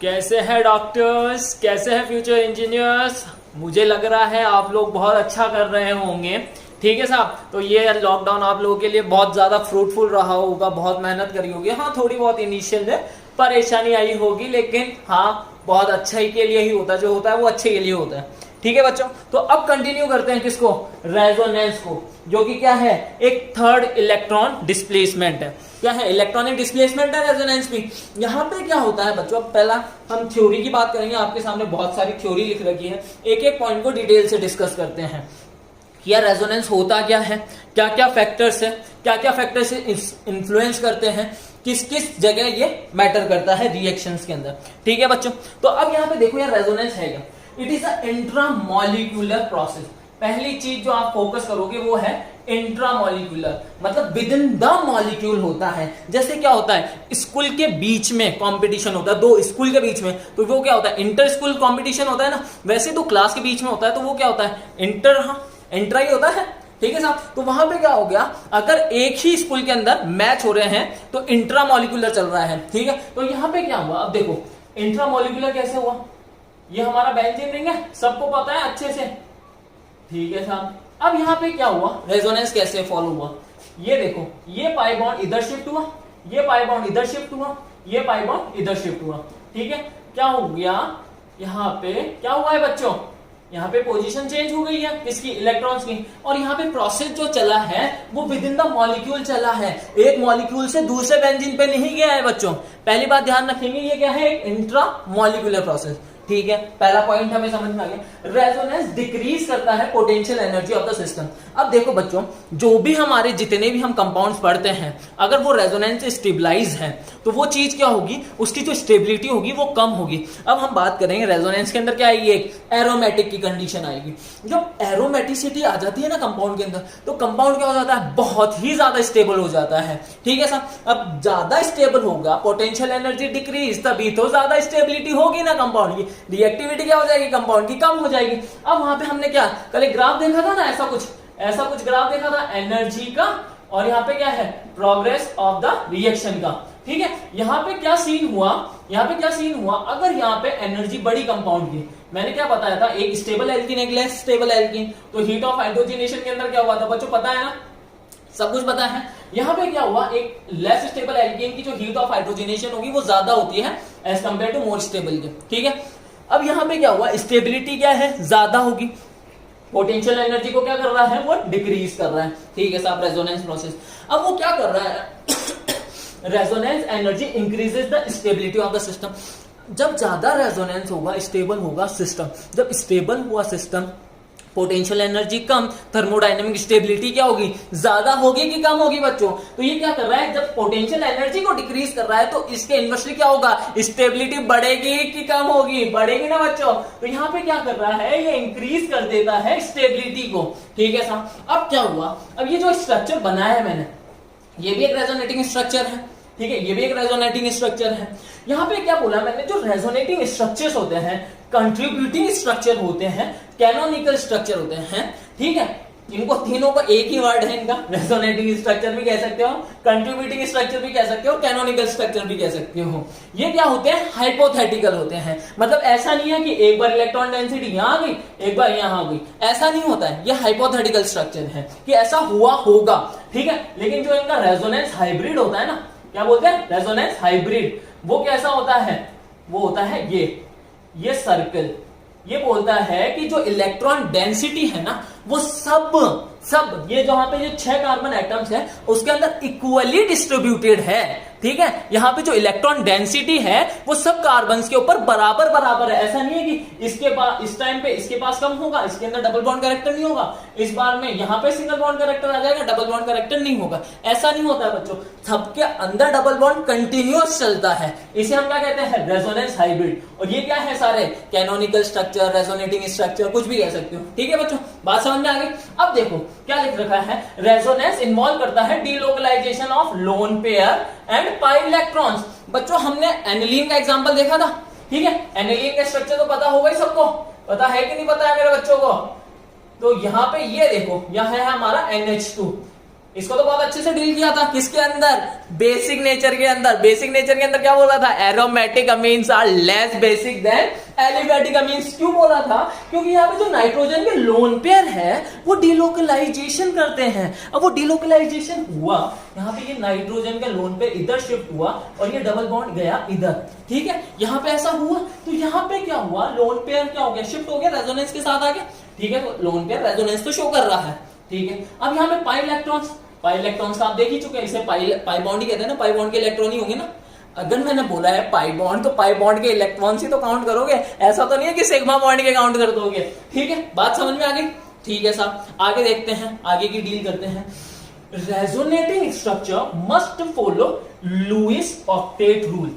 कैसे हैं डॉक्टर्स, कैसे हैं फ्यूचर इंजीनियर्स। मुझे लग रहा है आप लोग बहुत अच्छा कर रहे होंगे। ठीक है साहब, तो ये लॉकडाउन आप लोगों के लिए बहुत ज़्यादा फ्रूटफुल रहा होगा, बहुत मेहनत करी होगी। हाँ, थोड़ी बहुत इनिशियल में परेशानी आई होगी, लेकिन हाँ बहुत अच्छाई के लिए ही होता है। जो होता है वो अच्छे के लिए होता है। ठीक है बच्चों, तो अब कंटिन्यू करते हैं किसको, रेजोनेंस को, जो कि क्या है, एक थर्ड इलेक्ट्रॉन डिस्प्लेसमेंट है। क्या है, इलेक्ट्रॉनिक डिस्प्लेसमेंट है रेजोनेंस भी। यहाँ पे क्या होता है बच्चों, अब पहला हम थ्योरी की बात करेंगे। आपके सामने बहुत सारी थ्योरी लिख रखी है, एक एक पॉइंट को डिटेल से डिस्कस करते हैं। या रेजोनेंस होता क्या है, क्या क्या फैक्टर्स है, क्या क्या फैक्टर्स इन्फ्लुएंस करते हैं, किस किस जगह ये मैटर करता है रिएक्शंस के अंदर। ठीक है बच्चों, तो अब यहाँ पे देखो यार, रेजोनेंस है क्या। It is a intramolecular process. पहली चीज जो आप फोकस करोगे वो है इंट्रामॉलिक्यूलर, मतलब विद इन द मॉलिक्यूल होता है। जैसे क्या होता है, स्कूल के बीच में कंपटीशन होता है, दो स्कूल के बीच में, तो वो क्या होता है, इंटर स्कूल कंपटीशन होता है ना। वैसे तो क्लास के बीच में होता है, तो वो क्या होता है, इंट्रा ही होता है। ठीक है साहब, तो वहां पे क्या हो गया, अगर एक ही स्कूल के अंदर मैच हो रहे हैं तो इंट्रामॉलिक्यूलर चल रहा है। ठीक है, तो यहां पे क्या हुआ, अब देखो इंट्रामॉलिक्यूलर कैसे हुआ। ये हमारा बेंजीन रिंग है, सबको पता है अच्छे से। ठीक है साहब, अब यहाँ पे क्या हुआ, रेजोनेंस कैसे फॉलो हुआ। ये देखो, ये पाई बॉन्ड इधर शिफ्ट हुआ, ये पाई बॉन्ड इधर शिफ्ट हुआ, ये पाई बॉन्ड इधर शिफ्ट हुआ। ठीक है, क्या हो गया, यहाँ पे क्या हुआ है बच्चों, यहाँ पे पोजीशन चेंज हो गई है किसकी, इलेक्ट्रॉन्स की। और यहाँ पे प्रोसेस जो चला है वो विद इन द मॉलिक्यूल चला है, एक मॉलिक्यूल से दूसरे बेंजीन पे नहीं गया है बच्चों। पहली बात ध्यान रखेंगे, ये क्या है, एक इंट्रा मॉलिक्यूलर प्रोसेस। ठीक है, पहला पॉइंट हमें समझ में आ गया। रेजोनेंस डिक्रीज करता है potential energy of the system. अब देखो बच्चों, जो भी हमारे जितने भी हम कंपाउंड्स पढ़ते हैं, अगर वो रेजोनेंस से स्टेबलाइज है तो वो चीज क्या होगी, उसकी जो स्टेबिलिटी होगी वो कम होगी। अब हम बात करेंगे रेजोनेंस के अंदर क्या आएगी, एक एरोमेटिक की कंडीशन आएगी। जब एरोमेटिसिटी आ जाती है ना कंपाउंड के अंदर, तो कंपाउंड क्या हो जाता है, बहुत ही ज्यादा स्टेबल हो जाता है। ठीक है साहब, अब ज्यादा स्टेबल होगा, पोटेंशियल एनर्जी डिक्रीज, तभी तो ज्यादा स्टेबिलिटी होगी ना कंपाउंड की, रिएक्टिविटी क्या हो जाएगी कंपाउंड की, कम हो जाएगी। अब वहां पे हमने क्या कल एक ग्राफ देखा था ना, ऐसा कुछ ग्राफ देखा था एनर्जी का, और यहाँ पे क्या है, प्रोग्रेस ऑफ द रिएक्शन का। ठीक है, यहाँ पे क्या सीन हुआ, अगर यहाँ पे एनर्जी बड़ी कंपाउंड की, मैंने क्या बताया था, एक स्टेबल एल्कीन एक लेस स्टेबल एल्कीन, तो हीट ऑफ हाइड्रोजनेशन के अंदर क्या हुआ था बच्चों, पता है ना, सब कुछ पता है। यहाँ पे क्या हुआ, एक लेस स्टेबल एल्कीन की जो हीट ऑफ हाइड्रोजनेशन होगी वो ज्यादा होती है as compare to more stable के। ठीक है, अब यहाँ पे क्या हुआ, स्टेबिलिटी क्या है, ज्यादा होगी, पोटेंशियल एनर्जी को क्या कर रहा है, वो डिक्रीज कर रहा है। ठीक है साहब, रेजोनेंस प्रोसेस। अब वो क्या कर रहा है resonance energy increases the stability of the system. जब ज्यादा रेजोनेंस होगा, स्टेबल होगा सिस्टम, जब स्टेबल हुआ सिस्टम, पोटेंशियल एनर्जी कम, थर्मोडायनेमिक स्टेबिलिटी क्या होगी, ज्यादा होगी कि कम होगी बच्चों। तो ये क्या कर रहा है, जब पोटेंशियल एनर्जी को डिक्रीज कर रहा है तो इसके इन्वर्सली क्या होगा, स्टेबिलिटी बढ़ेगी कि कम होगी, बढ़ेगी ना बच्चों। तो यहाँ पे क्या कर रहा है, ये इंक्रीज कर देता है स्टेबिलिटी को। ठीक है साहब, अब क्या हुआ, अब ये जो स्ट्रक्चर बनाया है मैंने, ये भी एक रेजोनेटिंग स्ट्रक्चर है। ठीक है, ये भी एक रेजोनेटिंग स्ट्रक्चर है। यहाँ पे क्या बोला मैंने, जो रेजोनेटिंग स्ट्रक्चर्स होते हैं, कंट्रीब्यूटिंग स्ट्रक्चर होते हैं, कैनोनिकल स्ट्रक्चर होते हैं। ठीक है, इनको तीनों का एक ही वर्ड है इनका, रेजोनेटिंग स्ट्रक्चर भी कह सकते हो, कंट्रीब्यूटिंग स्ट्रक्चर भी कह सकते हो, कैनोनिकल स्ट्रक्चर भी कह सकते हो। ये क्या होते हैं, हाइपोथेटिकल होते हैं। मतलब ऐसा नहीं है कि एक बार इलेक्ट्रॉन डेंसिटी यहां आ गई, एक बार यहां आ गई, ऐसा नहीं होता है। ये हाइपोथेटिकल स्ट्रक्चर है कि ऐसा हुआ होगा। ठीक है, लेकिन जो इनका रेजोनेंस हाइब्रिड होता है ना, क्या बोलते हैं, रेजोनेंस हाइब्रिड, वो कैसा होता है, वो होता है ये सर्कल। ये बोलता है कि जो इलेक्ट्रॉन डेंसिटी है ना, वो सब ये जहां पे जो 6 कार्बन एटम्स है उसके अंदर इक्वली डिस्ट्रीब्यूटेड है। ठीक है, यहाँ पे जो इलेक्ट्रॉन डेंसिटी है वो सब कार्बन्स के ऊपर बराबर है। ऐसा नहीं है कि इसके पास इस टाइम पे इसके पास कम होगा, इसके अंदर डबल बॉन्ड कैरेक्टर नहीं होगा, इस बार में यहाँ पे सिंगल बॉन्ड कैरेक्टर आ जाएगा, डबल बॉन्ड कैरेक्टर नहीं होगा। ऐसा नहीं होता है बच्चों, सबके अंदर डबल बॉन्ड कंटिन्यूअस चलता है। इसे हम क्या कहते हैं, रेजोनेंस हाइब्रिड। और ये क्या है, सारे कैनोनिकल स्ट्रक्चर, रेजोनेटिंग स्ट्रक्चर, कुछ भी कह सकते हो। ठीक है बच्चों, बात समझ में आ गई। अब देखो क्या लिख रखा है, रेजोनेंस इन्वॉल्व करता है delocalisation of lone pair and pi electrons. बच्चों हमने एनिलीन का एग्जांपल देखा था। ठीक है, एनिलीन का स्ट्रक्चर तो पता होगा ही सबको, पता है कि नहीं पता है मेरे बच्चों को। तो यहाँ पे ये देखो, यहाँ है हमारा NH2, इसको तो बहुत अच्छे से डील किया था किसके अंदर, बेसिक नेचर के अंदर। बेसिक नेचर के अंदर क्या बोला था, aromatic amines are less basic than aliphatic amines. क्यों बोला था, क्योंकि यहाँ पे जो नाइट्रोजन के लोन पेयर है वो डिलोकलाइजेशन करते हैं। अब वो डिलोकलाइजेशन हुआ, यहाँ पे ये नाइट्रोजन का लोन पेयर इधर शिफ्ट हुआ और ये डबल बॉन्ड गया इधर, ठीक है। यहाँ पे ऐसा हुआ तो यहाँ पे क्या हुआ, लोन पेयर क्या हो गया, शिफ्ट हो गया, रेजोनेंस के साथ आ गया, ठीक है। तो लोन पेयर रेजोनेंस तो शो कर रहा है, ठीक है। अब यहाँ पे पाई इलेक्ट्रॉन्स का आप देख ही चुके हैं, इसे पाई बॉन्ड ही कहते हैं ना, पाई बॉन्ड के इलेक्ट्रॉन ही होंगे ना। अगर मैंने बोला है पाई बॉन्ड तो पाई बॉन्ड के इलेक्ट्रॉन्स ही तो काउंट करोगे, ऐसा तो नहीं है कि सिग्मा बॉन्ड के काउंट कर दोगे, ठीक है। बात समझ में आ गई, ठीक है साहब। आगे देखते हैं, आगे की डील करते हैं। Resonating structure must follow Lewis octet rule.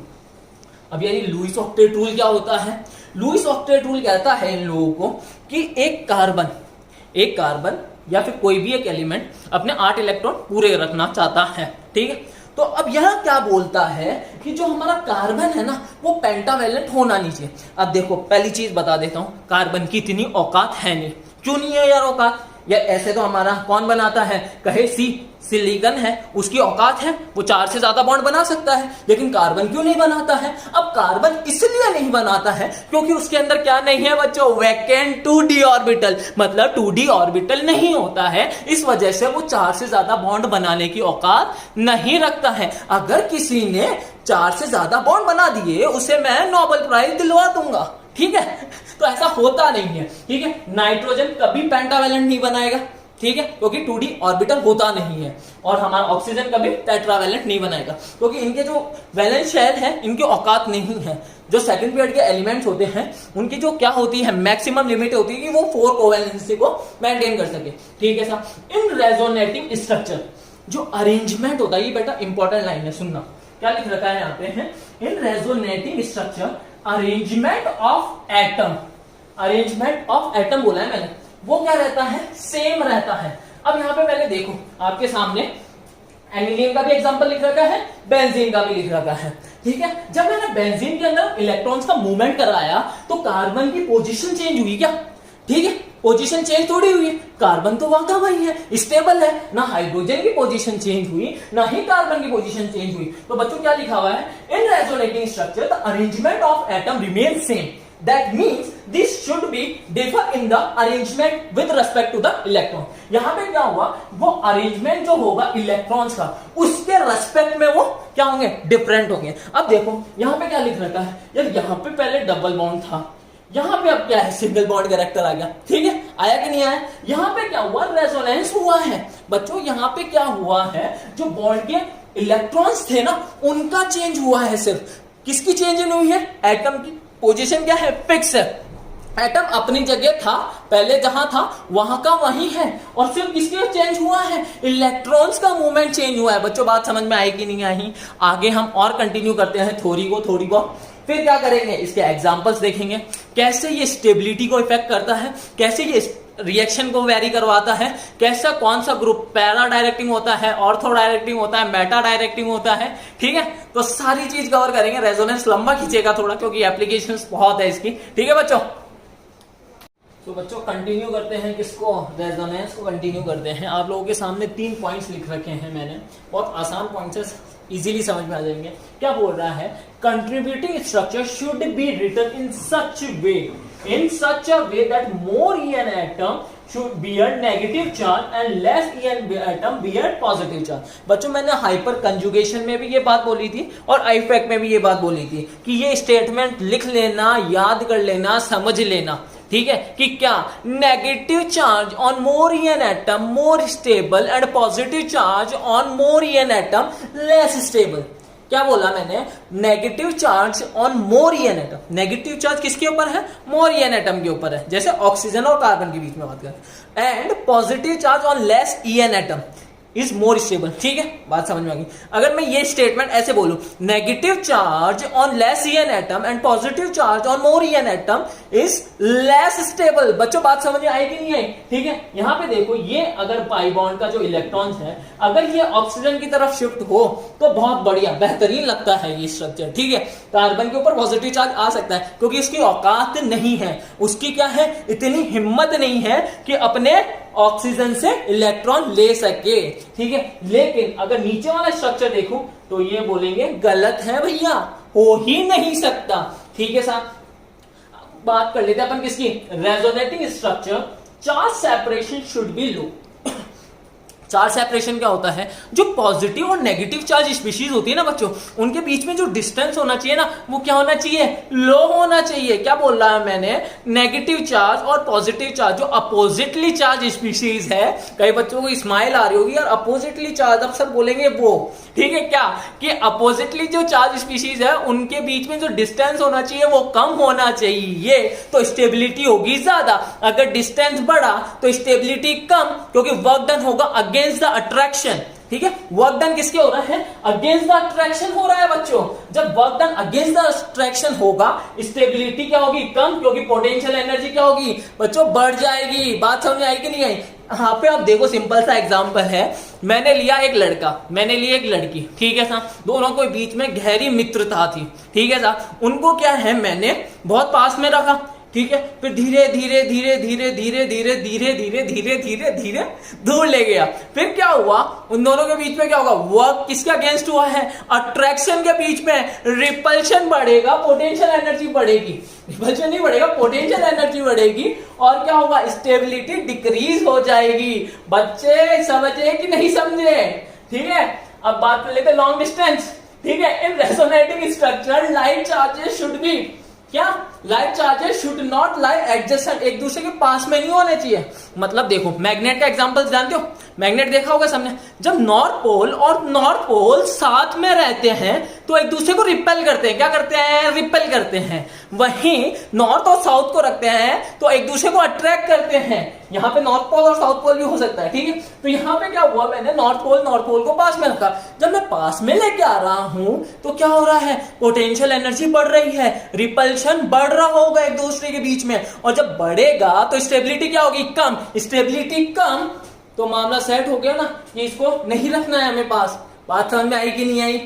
अब यानी लुईस ऑक्टेट रूल क्या होता है, लुईस ऑक्टेट रूल कहता है इन लोगों को कि एक कार्बन या फिर कोई भी एक एलिमेंट अपने 8 इलेक्ट्रॉन पूरे रखना चाहता है, ठीक है। तो अब यह क्या बोलता है कि जो हमारा कार्बन है ना वो पेंटावेलेंट होना नहीं चाहिए। अब देखो पहली चीज बता देता हूं, कार्बन की इतनी औकात है नहीं। क्यों नहीं है यार औकात, या ऐसे तो हमारा कौन बनाता है, कहे सिलिकॉन है, उसकी औकात है, वो 4 से ज्यादा बॉन्ड बना सकता है, लेकिन कार्बन क्यों नहीं बनाता है। अब कार्बन इसलिए नहीं बनाता है क्योंकि उसके अंदर क्या नहीं है बच्चों, वैकेंट 2d ऑर्बिटल, मतलब 2d ऑर्बिटल नहीं होता है। इस वजह से वो 4 से ज्यादा बॉन्ड बनाने की औकात नहीं रखता है। अगर किसी ने 4 से ज्यादा बॉन्ड बना दिए उसे मैं नोबेल प्राइज दिलवा दूंगा, ठीक है। तो ऐसा होता नहीं है, ठीक है। नाइट्रोजन कभी पेंटावेलेंट नहीं बनाएगा, ठीक है, क्योंकि 2d ऑर्बिटल होता नहीं है। और हमारा ऑक्सीजन कभी टेट्रावेलेंट नहीं बनाएगा क्योंकि इनके जो वैलेंस शेल है इनकी औकात नहीं है। जो सेकंड पीरियड के एलिमेंट्स होते हैं उनकी जो क्या होती है, मैक्सिमम लिमिट होती है कि वो 4 कोवेलेंसी को मेंटेन कर सके, ठीक है साहब। इन रेजोनेटिंग स्ट्रक्चर जो अरेंजमेंट होता है, ये बेटा इंपॉर्टेंट लाइन है, सुनना क्या लिख रखा है यहाँ पे है, in resonating structure arrangement of atom बोला है मैंने, वो क्या रहता है, सेम रहता है। अब यहाँ पे पहले देखो आपके सामने एनिलीन का भी एग्जांपल लिख रखा है, बेंजीन का भी लिख रखा है, ठीक है। जब मैंने बेंजीन के अंदर इलेक्ट्रॉन्स का मूवमेंट कराया तो कार्बन की पोजीशन चेंज हुई क्या, ठीक है, पोजीशन चेंज थोड़ी हुई है, कार्बन तो वाकई वही है, स्टेबल है ना। हाइड्रोजन की पोजीशन चेंज हुई ना ही कार्बन की पोजीशन चेंज हुई। तो बच्चों क्या लिखा हुआ है, in resonating structure the arrangement of atom remain same, that means this should be differ in the arrangement with respect to the electron. यहां पे क्या हुआ, वो अरेंजमेंट जो होगा इलेक्ट्रॉन्स का उसके रेस्पेक्ट में वो क्या होंगे, डिफरेंट होंगे। अब देखो यहां पे क्या लिख रखा है यार, यहां पे पहले डबल बॉन्ड था, यहां पे अब क्या है, सिंगल बॉन्ड कैरेक्टर आ गया, ठीक है, आया कि नहीं आया। यहां पे क्या हुआ, रेजोनेंस हुआ है बच्चों। यहां पे क्या हुआ है, जो बॉन्ड के इलेक्ट्रॉन्स थे ना उनका चेंज हुआ है, सिर्फ किसकी चेंज हुई है, एटम की पोजीशन क्या है, फिक्स है। एटम अपनी जगह था, पहले जहां था वहां का वही है, और सिर्फ किसके चेंज हुआ है, इलेक्ट्रॉन्स का मूवमेंट चेंज हुआ है। बच्चों बात समझ में आई कि नहीं आई, आगे हम और कंटिन्यू करते हैं थोड़ी को फिर क्या करेंगे, इसके एग्जांपल्स देखेंगे, कैसे ये स्टेबिलिटी को इफेक्ट करता है, कैसे ये रिएक्शन को वेरी करवाता है, कैसा कौन सा ग्रुप पैरा डायरेक्टिंग होता है, ऑर्थो डायरेक्टिंग होता है, मेटा डायरेक्टिंग होता है, ठीक है। तो सारी चीज कवर करेंगे। रेजोनेंस लंबा खींचेगा थोड़ा क्योंकि एप्लीकेशंस बहुत है इसकी, ठीक है बच्चों। तो बच्चों कंटिन्यू करते हैं किसको, रेजोनेंस को कंटिन्यू करते हैं। आप लोगों के सामने 3 पॉइंट्स लिख रखे हैं मैंने, बहुत आसान पॉइंट्स है, इजीली समझ में आ जाएंगे। क्या बोल रहा है, contributing structure should be written in such a way that more EN atom should bear negative charge and less EN atom bear positive charge। बच्चों मैंने हाइपर कंजुगेशन में भी ये बात बोली थी और आईफैक में भी ये बात बोली थी कि ये स्टेटमेंट लिख लेना, याद कर लेना, समझ लेना, ठीक है, कि क्या negative charge on more EN atom more stable and positive charge on more EN atom less stable. क्या बोला मैंने, negative charge on more EN atom, negative charge किसके ऊपर है, मोर EN एटम के ऊपर है, जैसे ऑक्सीजन और कार्बन के बीच में बात करें, and positive charge on less EN atom is more stable, ठीक है, बात समझ में आ गई। अगर मैं ये स्टेटमेंट ऐसे बोलूं, negative charge on less EN atom and positive charge on more EN atom is less stable. बच्चों बात समझ में आई कि नहीं आई, ठीक है। यहां पे देखो, ये अगर पाई बॉन्ड का जो इलेक्ट्रॉन्स है अगर ये ऑक्सीजन की तरफ शिफ्ट हो तो बहुत बढ़िया बेहतरीन लगता है ये स्ट्रक्चर, ठीक है। कार्बन के ऊपर पॉजिटिव चार्ज आ सकता है क्योंकि उसकी औकात नहीं है, उसकी क्या है, इतनी हिम्मत नहीं है कि अपने ऑक्सीजन से इलेक्ट्रॉन ले सके, ठीक है। लेकिन अगर नीचे वाला स्ट्रक्चर देखूं तो ये बोलेंगे गलत है भैया, हो ही नहीं सकता, ठीक है साहब। बात कर लेते हैं अपन किसकी, resonating structure, charge separation should be low. Charge separation क्या होता है, जो पॉजिटिव और नेगेटिव चार्ज स्पीशीज होती है ना बच्चों, उनके बीच में जो डिस्टेंस होना चाहिए ना, वो क्या होना चाहिए, लो होना चाहिए। क्या बोल रहा है मैंने, नेगेटिव चार्ज और पॉजिटिव चार्ज, जो अपोजिटली चार्ज स्पीशीज है, कई बच्चों को स्माइल आ रही होगी यार, अपोजिटली चार्ज अक्सर बोलेंगे वो, ठीक है क्या, कि अपोजिटली जो चार्ज स्पीशीज है उनके बीच में जो डिस्टेंस होना चाहिए वो कम होना चाहिए, तो स्टेबिलिटी होगी ज्यादा। अगर डिस्टेंस बढ़ा तो स्टेबिलिटी कम, क्योंकि वर्क डन होगा अगेंस्ट द अट्रैक्शन, ठीक है। वर्क डन किसके हो रहा है, अगेंस्ट द अट्रैक्शन हो रहा है बच्चों। जब work done against the attraction होगा, स्टेबिलिटी क्या होगी, कम, क्योंकि पोटेंशियल एनर्जी क्या होगी बच्चों, बढ़ जाएगी। बात समझ में आई कि नहीं आई। यहाँ पे आप देखो, सिंपल सा एग्जांपल है, मैंने लिया एक लड़का, मैंने ली एक लड़की, ठीक है साहब, दोनों के बीच में गहरी मित्रता थी, ठीक है साहब। उनको क्या है, मैंने बहुत पास में रखा, ठीक है, फिर धीरे धीरे धीरे धीरे धीरे धीरे धीरे धीरे धीरे धीरे धीरे दूर ले गया। फिर क्या हुआ, उन दोनों के बीच में क्या होगा, वर्क किसके अगेंस्ट हुआ है, अट्रैक्शन के बीच में, रिपल्शन बढ़ेगा, पोटेंशियल एनर्जी बढ़ेगी, रिपल्शन नहीं बढ़ेगा, पोटेंशियल एनर्जी बढ़ेगी, और क्या होगा, स्टेबिलिटी डिक्रीज हो जाएगी। बच्चे समझे कि नहीं समझे, ठीक है। अब बात कर लेते लॉन्ग डिस्टेंस, ठीक है। In resonating structure light charges should be, क्या, light charges should not lie adjacent, एक दूसरे के पास में नहीं होने चाहिए। मतलब देखो, मैग्नेट का एग्जांपल जानते हो, मैग्नेट देखा होगा सबने, जब नॉर्थ पोल और नॉर्थ पोल साथ में रहते हैं तो एक दूसरे को रिपेल करते हैं, क्या करते हैं, रिपेल करते हैं। वहीं नॉर्थ और साउथ को रखते हैं तो एक दूसरे को अट्रैक्ट करते हैं। यहाँ पे नॉर्थ पोल और साउथ पोल भी हो सकता है, ठीक है। तो यहाँ पे क्या हुआ, मैंने नॉर्थ पोल को पास में रखा। जब मैं पास में लेके आ रहा हूं तो क्या हो रहा है, पोटेंशियल एनर्जी बढ़ रही है, रिपल्शन बढ़ रहा होगा एक दूसरे के बीच में, और जब बढ़ेगा तो स्टेबिलिटी क्या होगी, कम, स्टेबिलिटी कम, तो मामला सेट हो गया ना कि इसको नहीं रखना है हमें पास। बात समझ में आई कि नहीं आई।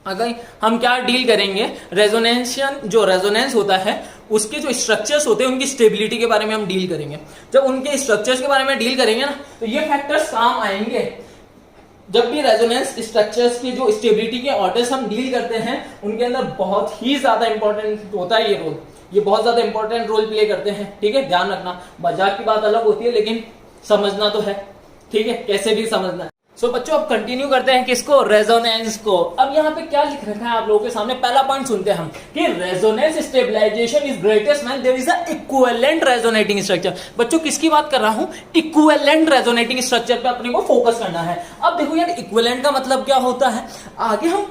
अगर हम क्या डील करेंगे, रेजोनेशन, जो रेजोनेंस होता है उसके जो स्ट्रक्चर्स होते हैं उनकी स्टेबिलिटी के बारे में हम डील करेंगे। जब उनके स्ट्रक्चर्स के बारे में डील करेंगे ना तो ये फैक्टर्स काम आएंगे। जब भी रेजोनेंस स्ट्रक्चर्स की जो स्टेबिलिटी के ऑर्डर्स हम डील करते हैं उनके अंदर बहुत ही ज्यादा इंपॉर्टेंट होता है ये रोल, ये बहुत ज्यादा इंपॉर्टेंट रोल प्ले करते हैं, ठीक है। ध्यान रखना, मजाक की बात अलग होती है लेकिन समझना तो है, ठीक है, कैसे भी समझना है। सो बच्चों अब कंटिन्यू करते हैं किसको, रेजोनेंस को। अब यहाँ पे क्या लिख रखा है आप लोगों के सामने, पहला पॉइंट सुनते हैं हम कि resonance stabilisation is greatest when there is a equivalent resonating structure. बच्चों किसकी बात कर रहा हूं, इक्विवेलेंट रेजोनेटिंग स्ट्रक्चर पे अपने को फोकस करना है। अब देखो यार, इक्विवेलेंट का मतलब क्या होता है, आगे हम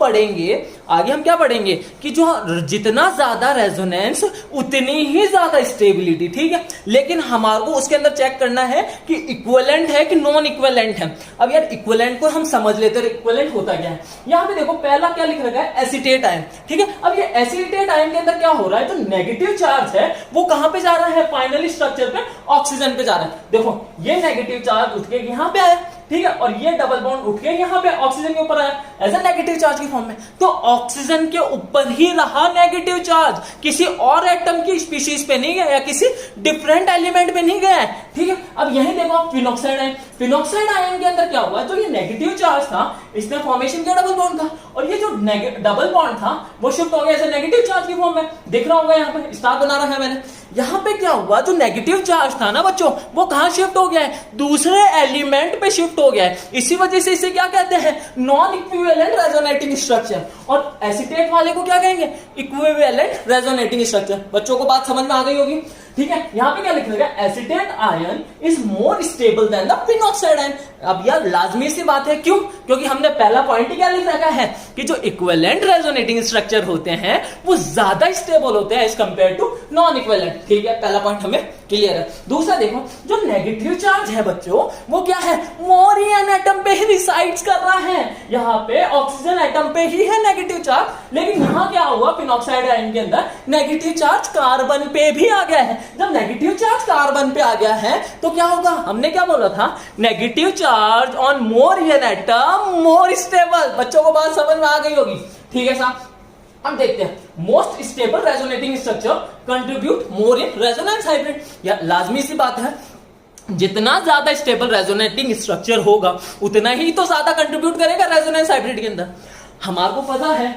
क्या पढ़ेंगे कि जो जितना ज्यादा रेजोनेंस उतनी ही ज्यादा स्टेबिलिटी, ठीक है। लेकिन हमारे को उसके अंदर चेक करना है कि इक्विवेलेंट है कि नॉन इक्विवेलेंट है। अब यार इक्विवेलेंट को हम समझ लेते हैं, इक्विवेलेंट होता क्या है। यहां पे देखो पहला क्या लिख रखा है, एसीटेट आयन, ठीक है। अब ये एसीटेट आयन के अंदर क्या हो रहा है, जो नेगेटिव चार्ज है वो कहां पे जा रहा है, फाइनली स्ट्रक्चर पे, ऑक्सीजन पे जा रहा है। देखो ये नेगेटिव चार्ज उठ के यहां पे आया, ठीक है, और ये डबल बॉन्ड उठ के यहां पे ऑक्सीजन के ऊपर आया एज ए नेगेटिव चार्ज की फॉर्म में। तो ऑक्सीजन के ऊपर ही रहा नेगेटिव चार्ज, किसी और एटम की स्पीशीज पे नहीं गया या किसी डिफरेंट एलिमेंट पे नहीं गया, ठीक है। अब यही देखो आप फिनॉक्साइड आयन, फिनॉक्साइड आयन के अंदर क्या हुआ, जो ये नेगेटिव चार्ज था इसने फॉर्मेशन किया डबल बॉन्ड था, और ये जो डबल बॉन्ड था वो शिफ्ट हो गया ऐसे नेगेटिव चार्ज की फॉर्म में। दिख रहा होगा यहाँ पे स्टार बना रहा है मैंने। यहाँ पे क्या हुआ, जो नेगेटिव चार्ज था ना बच्चों वो कहां शिफ्ट हो गया है, दूसरे एलिमेंट पे शिफ्ट हो गया है। इसी वजह से इसे क्या कहते हैं, नॉन इक्विवेलेंट रेजोनेटिंग स्ट्रक्चर। और एसीटेट वाले को क्या कहेंगे, इक्विवेलेंट रेजोनेटिंग स्ट्रक्चर। बच्चों को बात समझ में आ गई होगी, ठीक है। यहां पे क्या लिख रखा है, acetate ion is more stable then the phenoxide ion. अब यार लाजमी सी बात है, क्यों, क्योंकि हमने पहला पॉइंट ही क्या लिख रखा है कि जो इक्विवेलेंट रेजोनेटिंग स्ट्रक्चर होते हैं वो ज्यादा स्टेबल होते हैं as compare to non equivalent, ठीक है। पहला पॉइंट हमें क्लियर है। दूसरा देखो, जो नेगेटिव चार्ज है बच्चों वो क्या है, मोरियन एटम पे ही रिसाइड्स कर रहा है। यहाँ पे ऑक्सीजन एटम पे ही है नेगेटिव चार्ज, लेकिन यहाँ क्या हुआ, फिनॉक्साइड आयन के अंदर नेगेटिव चार्ज कार्बन पे भी आ गया है। जब नेगेटिव चार्ज कार्बन पे आ गया है तो क्या होगा, हमने क्या बोला था, negative charge on Mauryan atom more stable. बच्चों को बात समझ में आ गई होगी, ठीक है साहब। हम देखते हैं most stable resonating structure contribute more in resonance hybrid. या लाजमी सी बात है जितना ज्यादा स्टेबल रेजोनेटिंग स्ट्रक्चर होगा उतना ही तो ज्यादा कंट्रीब्यूट करेगा रेजोनेंस हाइब्रिड के अंदर। हमारे को पता है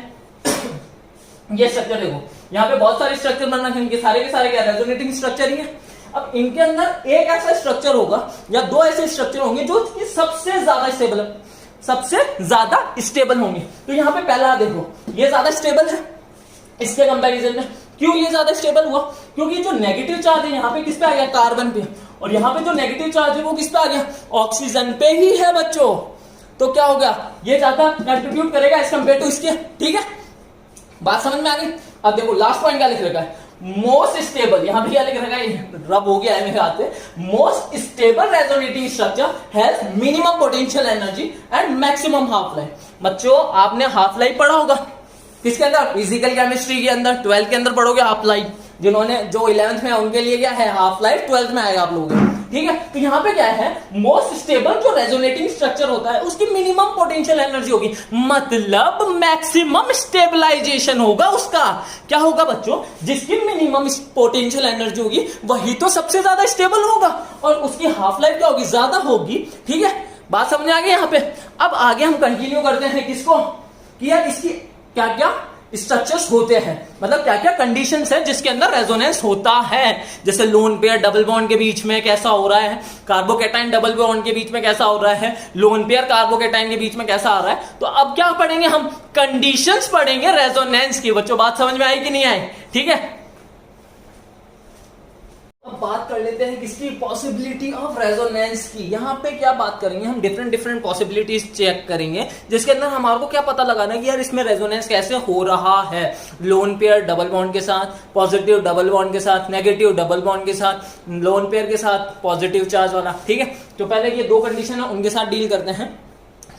ये स्ट्रक्चर देखो, यहाँ पे बहुत सारे स्ट्रक्चर बन रखे हैं, इनके सारे के सारे क्या रेजोनेटिंग स्ट्रक्चर ही है। अब इनके अंदर एक ऐसा स्ट्रक्चर होगा या दो ऐसे स्ट्रक्चर होंगे जो कि सबसे ज्यादा स्टेबल है, सबसे ज्यादा स्टेबल होंगे। तो यहाँ पे पहला देखो, ये ज्यादा स्टेबल है इसके कंपैरिजन में। क्यों ये ज्यादा स्टेबल हुआ? क्योंकि जो नेगेटिव चार्ज है यहाँ पे किस पे आ गया, कार्बन पे, और यहाँ पे जो नेगेटिव चार्ज है वो किस पे आ गया, ऑक्सीजन पे ही है बच्चों। तो क्या हो गया, ये ज्यादा कंट्रीब्यूट करेगा एज कंपेयर टू इसके। ठीक है, बात समझ में आ गई। अब देखो लास्ट पॉइंट क्या लिख रखा है, मोस्ट स्टेबल, यहां भी क्या लिख रखा है, रब हो गया है मेरे हाथ से, most stable resonating structure has minimum potential energy and maximum half life. बच्चों आपने हाफ लाइफ पढ़ा होगा किसके अंदर, फिजिकल केमिस्ट्री के अंदर, 12th के अंदर पढ़ोगे हाफ लाइफ। जिन्होंने जो 11th में है उनके लिए क्या है, हाफ लाइफ 12th में आएगा आप लोगों को। ठीक है, तो यहाँ पे क्या है, मोस्ट स्टेबल जो रेजोनेटिंग स्ट्रक्चर होता है उसकी मिनिमम पोटेंशियल एनर्जी होगी, मतलब मैक्सिमम स्टेबलाइजेशन होगा उसका। क्या होगा बच्चों, जिसकी मिनिमम पोटेंशियल एनर्जी होगी वही तो सबसे ज्यादा स्टेबल होगा, और उसकी हाफ लाइफ क्या होगी, ज्यादा होगी। ठीक है, बात समझ आ गई यहाँ पे। अब आगे हम कंटिन्यू करते हैं किसको, कि यार इसकी क्या क्या स्ट्रक्चर्स होते हैं, मतलब क्या क्या कंडीशंस है जिसके अंदर रेजोनेंस होता है। जैसे लोन पेयर डबल बॉन्ड के बीच में कैसा हो रहा है, कार्बोकेटाइन डबल बॉन्ड के बीच में कैसा हो रहा है, लोन पेयर कार्बोकेटाइन के बीच में कैसा आ रहा है। तो अब क्या पढ़ेंगे हम, कंडीशंस पढ़ेंगे रेजोनेंस की। बच्चों बात समझ में आई कि नहीं आई? ठीक है, अब बात कर लेते हैं किसकी, पॉसिबिलिटी ऑफ रेजोनेंस की। यहाँ पे क्या बात करेंगे हम, डिफरेंट पॉसिबिलिटीज चेक करेंगे जिसके अंदर हमारे को क्या पता लगाना है कि यार इसमें रेजोनेंस कैसे हो रहा है। लोन पेयर डबल बॉन्ड के साथ, पॉजिटिव डबल बॉन्ड के साथ, नेगेटिव डबल बॉन्ड के साथ, लोन पेयर के साथ पॉजिटिव चार्ज वाला। ठीक है, तो पहले ये दो कंडीशन है उनके साथ डील करते हैं।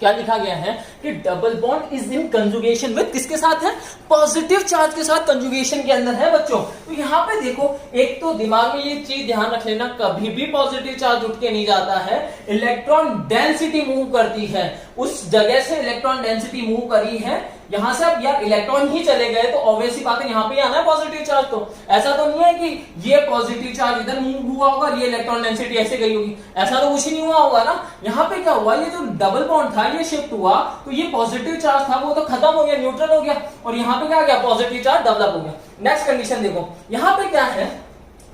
क्या लिखा गया है कि double bond is in conjugation with, किसके साथ है, पॉजिटिव चार्ज के साथ कंजुगेशन के अंदर है बच्चों। तो यहाँ पे देखो, एक तो दिमाग में ये चीज ध्यान रख लेना, कभी भी पॉजिटिव चार्ज उठ के नहीं जाता है, इलेक्ट्रॉन डेंसिटी मूव करती है। उस जगह से इलेक्ट्रॉन डेंसिटी मूव करी है, यहां से अब यार इलेक्ट्रॉन ही चले गए तो ऑब्वियस सी बात है यहाँ पे आना है पॉजिटिव चार्ज। तो ऐसा तो नहीं है कि ये पॉजिटिव चार्ज इधर मूव हुआ होगा और ये इलेक्ट्रॉन डेंसिटी ऐसे गई होगी, ऐसा तो कुछ ही नहीं हुआ होगा ना। यहाँ पे क्या हुआ, ये जो डबल बॉन्ड था ये शिफ्ट हुआ, तो ये पॉजिटिव चार्ज था वो तो खत्म हो गया, न्यूट्रल हो गया, और यहाँ पे क्या गया, पॉजिटिव चार्ज डेवलप हो गया। नेक्स्ट कंडीशन देखो, यहाँ पे क्या है,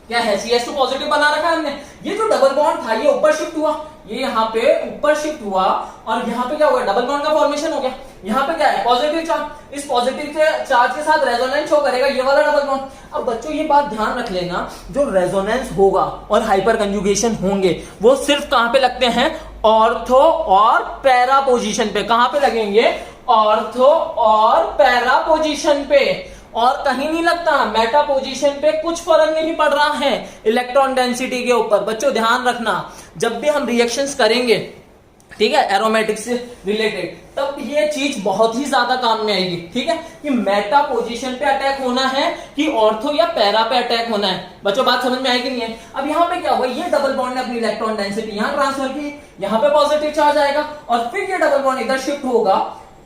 क्या है, CS2 पॉजिटिव बना रखा है हमने। ये जो डबल बॉन्ड था ये ऊपर शिफ्ट हुआ, ये यहाँ पे ऊपर शिफ्ट हुआ, और यहाँ पे क्या हुआ, डबल बॉन्ड का फॉर्मेशन हो गया। यहाँ पे क्या है, पॉजिटिव चार्ज, इस पॉजिटिव चार्ज के साथ रेजोनेंस शो करेगा ये वाला डबल बॉन्ड। अब बच्चों ये बात ध्यान रख लेना, जो रेजोनेंस होगा और हाइपर कंजुगेशन होंगे वो सिर्फ कहां पे लगते हैं, ऑर्थो और पैरा पोजीशन पे। कहां पे लगेंगे, ऑर्थो और पैरा पोजीशन पे, और कहीं नहीं लगता। मेटा पोजीशन पे कुछ फर्क नहीं पड़ रहा है इलेक्ट्रॉन डेंसिटी के ऊपर। बच्चों ध्यान रखना, जब भी हम रिएक्शंस करेंगे, ठीक है, एरोमेटिक से रिलेटेड, तब ये चीज बहुत ही ज्यादा काम में आएगी। ठीक है, कि मेटा पोजीशन पे अटैक होना है कि ऑर्थो या पैरा पे अटैक होना है। बच्चों बात समझ में आएगी नहीं है? अब यहाँ पे क्या हुआ, ये डबल बॉन्ड ने अपनी इलेक्ट्रॉन डेंसिटी यहाँ ट्रांसफर की, यहाँ पे पॉजिटिव चार्ज आएगा, और फिर ये डबल बॉन्ड इधर शिफ्ट होगा,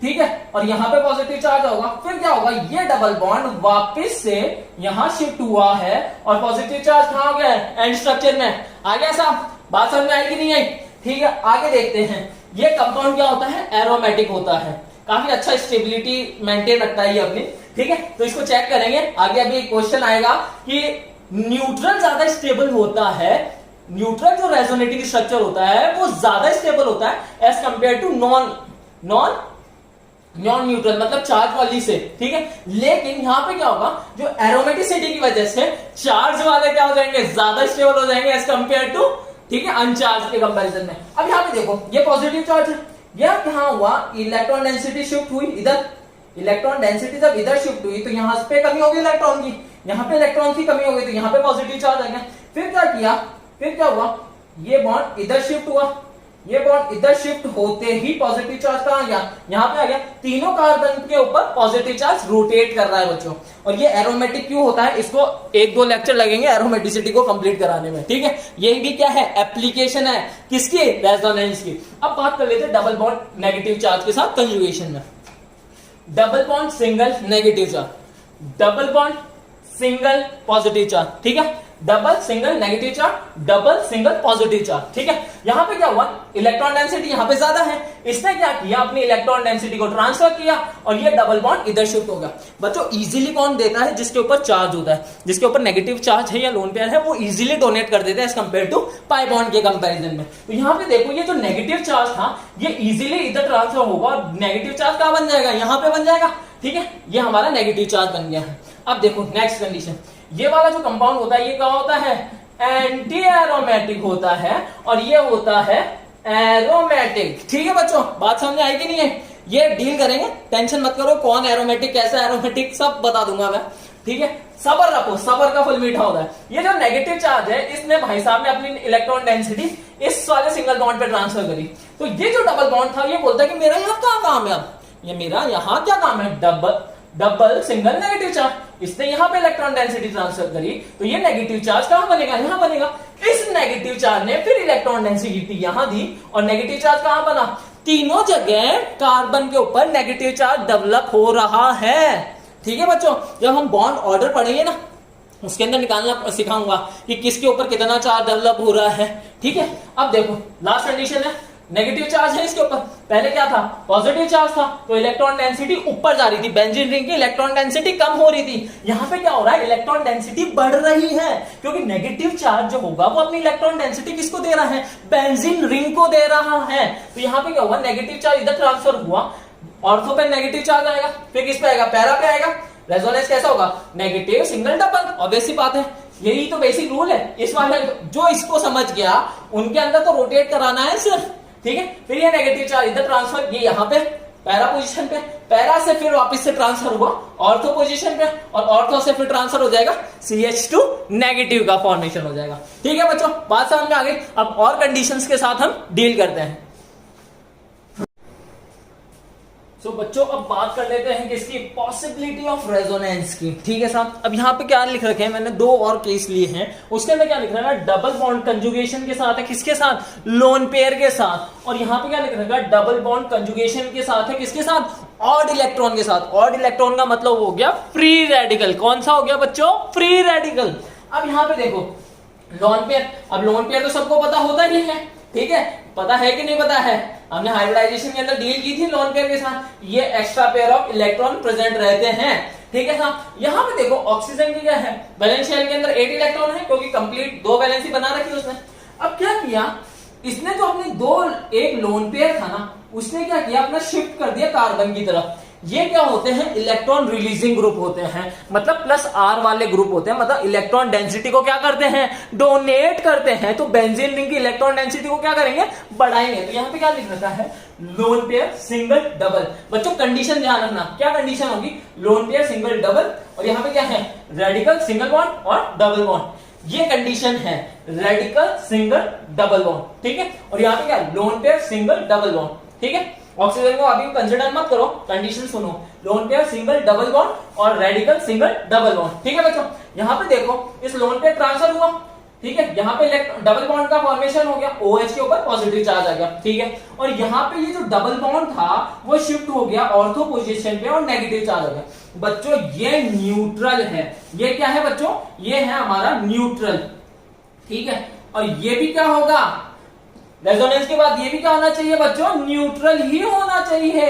ठीक है, और यहाँ पे पॉजिटिव चार्ज होगा। फिर क्या होगा, ये डबल बॉन्ड वापस से यहाँ शिफ्ट हुआ है, और पॉजिटिव चार्ज कहाँ हो गया है, एंड स्ट्रक्चर में आ गया। साहब बात समझ में आएगी नहीं आई? ठीक है, आगे देखते हैं। ये कंपाउंड क्या होता है, एरोमेटिक होता है, काफी अच्छा स्टेबिलिटी मेंटेन रखता है ये अपनी। ठीक है, तो इसको चेक करेंगे आगे। अभी क्वेश्चन आएगा कि न्यूट्रल ज्यादा स्टेबल होता है, न्यूट्रल जो रेजोनेटिंग स्ट्रक्चर होता है वो ज्यादा स्टेबल होता है as compare to non neutral, मतलब चार्ज वाली से। ठीक है, लेकिन यहाँ पे क्या होगा, जो एरोमेटिसिटी की वजह से चार्ज वाले क्या हो जाएंगे, ज्यादा स्टेबल हो जाएंगे एज कंपेयर टू, ठीक है, अनचार्ज के कंपैरिजन में। अब यहाँ पे देखो, ये पॉजिटिव चार्ज है, यह कहाँ हुआ, इलेक्ट्रॉन डेंसिटी शिफ्ट हुई इधर, इलेक्ट्रॉन डेंसिटी जब इधर शिफ्ट हुई तो यहाँ पे कमी होगी इलेक्ट्रॉन की, यहाँ पे इलेक्ट्रॉन की कमी हो गई तो यहाँ पे पॉजिटिव चार्ज आ गया। फिर क्या किया, फिर क्या हुआ, ये बॉन्ड इधर शिफ्ट हुआ, ये बॉन्ड इधर शिफ्ट होते ही पॉजिटिव चार्ज कहां गया, यहाँ पे आ गया। तीनों कार्बन के ऊपर पॉजिटिव चार्ज रोटेट कर रहा है बच्चों। और ये एरोमेटिक क्यों होता है, इसको 1-2 लेक्चर लगेंगे एरोमेटिसिटी को कंप्लीट कराने में। ठीक है, ये भी क्या है, एप्लीकेशन है किसकी, रेजोनेंस की। अब बात कर लेते हैं डबल बॉन्ड नेगेटिव चार्ज के साथ कंजुगेशन में। Double bond single negative charge, double bond single positive charge. ठीक है, double single negative charge, double single positive charge. ठीक है, यहां पे क्या हुआ, इलेक्ट्रॉन डेंसिटी यहां पे ज्यादा है, इसने क्या किया, अपनी इलेक्ट्रॉन डेंसिटी को ट्रांसफर किया और ये डबल बॉन्ड इधर शिफ्ट हो गया। बच्चों इजीली कौन देता है, जिसके ऊपर चार्ज होता है, जिसके ऊपर नेगेटिव चार्ज है या लोन पेयर है, वो इजीली डोनेट कर देता है as compare to pi bond के कंपैरिजन में। तो यहां पे देखो ये जो नेगेटिव चार्ज था ये इजीली इधर ट्रांसफर होगा और नेगेटिव चार्ज कहां बन जाएगा, यहां पे बन जाएगा। ठीक है, ये हमारा नेगेटिव चार्ज बन गया है। अब देखो नेक्स्ट कंडीशन, ये वाला जो कंपाउंड होता है ये क्या होता है, एंटी एरोमेटिक होता है और ये होता है एरोमेटिक। ठीक है बच्चों, बात समझ आई कि नहीं है, ये डील करेंगे, टेंशन मत करो, कौन एरोमेटिक कैसा एरोमेटिक सब बता दूंगा मैं। ठीक है, सबर रखो, सबर का फल मीठा होता है। ये जो नेगेटिव चार्ज है इसने भाई साहब ने अपनी इलेक्ट्रॉन डेंसिटी इस वाले सिंगल बॉन्ड पे ट्रांसफर करी, तो ये जो डबल बॉन्ड था ये बोलता है कि मेरा यहाँ क्या काम है, अब ये मेरा यहाँ क्या काम है, डबल सिंगल नेगेटिव चार्ज, इसने यहाँ पे इलेक्ट्रॉन डेंसिटी ट्रांसफर करी, तो ये नेगेटिव चार्ज कहां बनेगा, यहां बनेगा। इस नेगेटिव चार्ज ने फिर इलेक्ट्रॉन डेंसिटी यहां दी और नेगेटिव चार्ज कहां बना, तीनों जगह कार्बन के ऊपर नेगेटिव चार्ज डेवलप हो रहा है। ठीक है बच्चों, जब हम बॉन्ड ऑर्डर पढ़ेंगे ना उसके अंदर निकालना सिखाऊंगा कि किसके ऊपर कितना चार्ज डेवलप हो रहा है। ठीक है, अब देखो लास्ट कंडीशन है, नेगेटिव चार्ज है इसके ऊपर, पहले क्या था, पॉजिटिव चार्ज था, तो इलेक्ट्रॉन डेंसिटी ऊपर जा रही थी, बेंजीन रिंग की इलेक्ट्रॉन डेंसिटी कम हो रही थी। यहां पे क्या हो रहा है, इलेक्ट्रॉन डेंसिटी बढ़ रही है, क्योंकि नेगेटिव चार्ज जो होगा वो अपनी इलेक्ट्रॉन डेंसिटी किसको दे रहा है, बेंजीन रिंग को दे रहा है। तो यहां पे क्या हुआ, नेगेटिव चार्ज इधर ट्रांसफर हुआ, ऑर्थो पे नेगेटिव चार्ज आएगा, फिर किस पे आएगा, पैरा पे आएगा, रेजोनेंस कैसा होगा, नेगेटिव सिंगल डबल, ऑब्वियस सी बात है, यही तो बेसिक रूल है। इस वाले जो इसको समझ गया उनके अंदर तो रोटेट कराना है सिर्फ। ठीक है, फिर ये नेगेटिव चार्ज इधर ट्रांसफर, ये यहां पे पैरा पोजीशन पे, पैरा से फिर वापस से ट्रांसफर हुआ ऑर्थो पोजीशन पे और ऑर्थो से फिर ट्रांसफर हो जाएगा CH2 नेगेटिव का फॉर्मेशन हो जाएगा। ठीक है बच्चों, बात समझ में आ गई। अब और कंडीशंस के साथ हम डील करते हैं। तो बच्चों अब बात कर लेते हैं किसकी, पॉसिबिलिटी ऑफ रेजोनेंस की। ठीक है साहब, अब यहाँ पे क्या लिख रखे हैं, मैंने दो और केस लिए हैं, उसके अंदर क्या लिख रहा है, डबल बॉन्ड कंजुगेशन के साथ है, किसके साथ, लोन पेयर के साथ, और यहाँ पे क्या लिख रखा है, डबल बॉन्ड कंजुगेशन के साथ है, किसके साथ, ऑड इलेक्ट्रॉन के साथ। ऑड इलेक्ट्रॉन का मतलब हो गया फ्री रेडिकल, कौन सा हो गया बच्चों, फ्री रेडिकल। अब यहाँ पे देखो लोन पेयर, अब लोन पेयर तो सबको पता होता ही है, ठीक है, पता है कि नहीं पता है, हमने हाइब्रिडाइजेशन के अंदर डील की थी लोन पेयर के साथ, ये extra pair of electron present रहते हैं। ठीक है साहब, यहाँ पे देखो ऑक्सीजन की क्या है, वैलेंस शेल के अंदर 8 इलेक्ट्रॉन है, क्योंकि कंप्लीट 2 वैलेंसी बना रखी उसने। अब क्या किया इसने, जो अपने एक लोन पेयर था ना, उसने क्या किया, अपना शिफ्ट कर दिया कार्बन की तरफ। ये क्या होते हैं, इलेक्ट्रॉन रिलीजिंग ग्रुप होते हैं, मतलब +R वाले ग्रुप होते हैं, मतलब इलेक्ट्रॉन डेंसिटी को क्या करते हैं, डोनेट करते हैं। तो बेंजीन रिंग की इलेक्ट्रॉन डेंसिटी को क्या करेंगे, बढ़ाएंगे। तो यहाँ पे क्या लिख रखा है, लोन पेयर सिंगल डबल। बच्चों कंडीशन ध्यान रखना, क्या कंडीशन होगी, लोन पेयर सिंगल डबल, और यहाँ पे क्या है, रेडिकल सिंगल बॉन्ड और डबल बॉन्ड, ये कंडीशन है, रेडिकल सिंगल डबल बॉन्ड। ठीक है, और यहाँ पे क्या, lone pair single double bond. ठीक है, ऑक्सीजन को अभी कंसिडर मत करो, कंडीशन सुनो, lone pair single double bond और रेडिकल सिंगल डबल बॉन्ड। ठीक है बच्चों, यहाँ पे देखो इस लोन पेयर ट्रांसफर हुआ, ठीक है, यहाँ पे डबल बॉन्ड का फॉर्मेशन हो गया, OH के ऊपर पॉजिटिव चार्ज आ गया। ठीक है, और यहाँ पे ये जो डबल बॉन्ड था वो शिफ्ट हो गया ऑर्थो पोजीशन पे और नेगेटिव चार्ज आ गया। बच्चों ये न्यूट्रल है, ये क्या है बच्चों, ये है हमारा न्यूट्रल। ठीक है, और ये भी क्या होगा, रेजोनेंस के बाद ये भी क्या होना चाहिए बच्चों, न्यूट्रल ही होना चाहिए।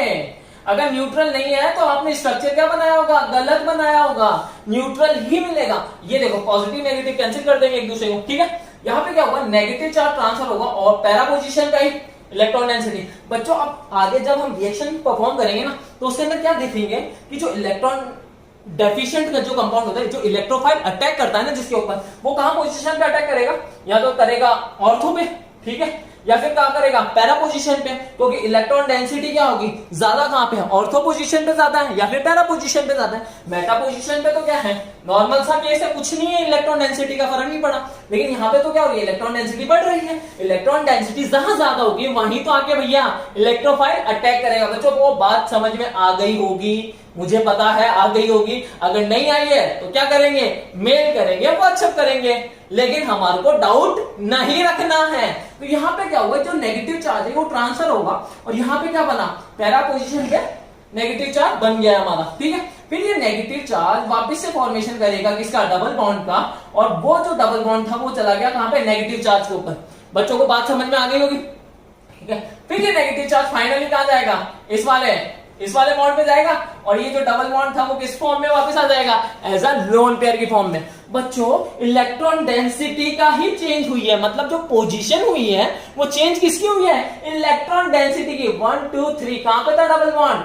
अगर न्यूट्रल नहीं है तो आपने स्ट्रक्चर क्या बनाया होगा, गलत बनाया होगा, न्यूट्रल ही मिलेगा। ये देखो पॉजिटिव नेगेटिव कैंसिल कर देंगे एक दूसरे को। ठीक है, यहाँ पे क्या होगा, नेगेटिव चार्ज ट्रांसफर होगा और पैरा पोजीशन पे ही इलेक्ट्रॉन डेंसिटी। बच्चों अब आगे जब हम रिएक्शन परफॉर्म करेंगे ना, तो उसके अंदर क्या देखेंगे कि जो इलेक्ट्रॉन डेफिशिएंट का जो कंपाउंड होता है, जो इलेक्ट्रोफाइल अटैक करता है ना जिसके ऊपर, वो कहां पोजीशन पे अटैक करेगा, या तो करेगा ऑर्थो पे, ठीक है, या फिर क्या करेगा, पैरा पोजीशन पे, क्योंकि इलेक्ट्रॉन डेंसिटी क्या होगी, ज्यादा कहां पे है, ऑर्थो पोजीशन पे ज्यादा है या फिर पैरा पोजीशन पे ज्यादा है। मेटा पोजीशन पे तो क्या है, नॉर्मल सा केस है, कुछ नहीं है, इलेक्ट्रॉन डेंसिटी का फर्क नहीं पड़ा। लेकिन यहाँ पे तो क्या हो रही है, इलेक्ट्रॉन डेंसिटी बढ़ रही है। इलेक्ट्रॉन डेंसिटी जहां ज्यादा होगी वहीं तो आके भैया इलेक्ट्रोफाइल अटैक करेगा। बच्चों वो बात समझ में आ गई होगी, मुझे पता है आ गई होगी। अगर नहीं आई है तो क्या करेंगे, मेल करेंगे, व्हाट्सएप करेंगे, लेकिन हमारे को डाउट नहीं रखना है। तो यहाँ पे क्या होगा, जो नेगेटिव चार्ज है वो ट्रांसफर होगा और यहाँ पे क्या बना, पैरा पोजीशन पे नेगेटिव चार्ज बन गया हमारा। ठीक है, फिर ये नेगेटिव चार्ज वापस से फॉर्मेशन करेगा किसका, डबल बॉन्ड का, और वो जो डबल बॉन्ड था वो चला गया कहां पे, नेगेटिव चार्ज के ऊपर। बच्चों को बात समझ में आ गई होगी, ठीक है। फिर ये नेगेटिव चार्ज फाइनली कहां जाएगा, इस वाले बॉन्ड पे जाएगा, और ये जो डबल बॉन्ड था वो किस फॉर्म में वापस आ जाएगा, एज अ लोन पेयर की फॉर्म में। बच्चों इलेक्ट्रॉन डेंसिटी का ही चेंज हुई है, मतलब जो पोजीशन हुई है वो चेंज किसकी हुई है, इलेक्ट्रॉन डेंसिटी की। 1 2 3 कहां पे था डबल बॉन्ड,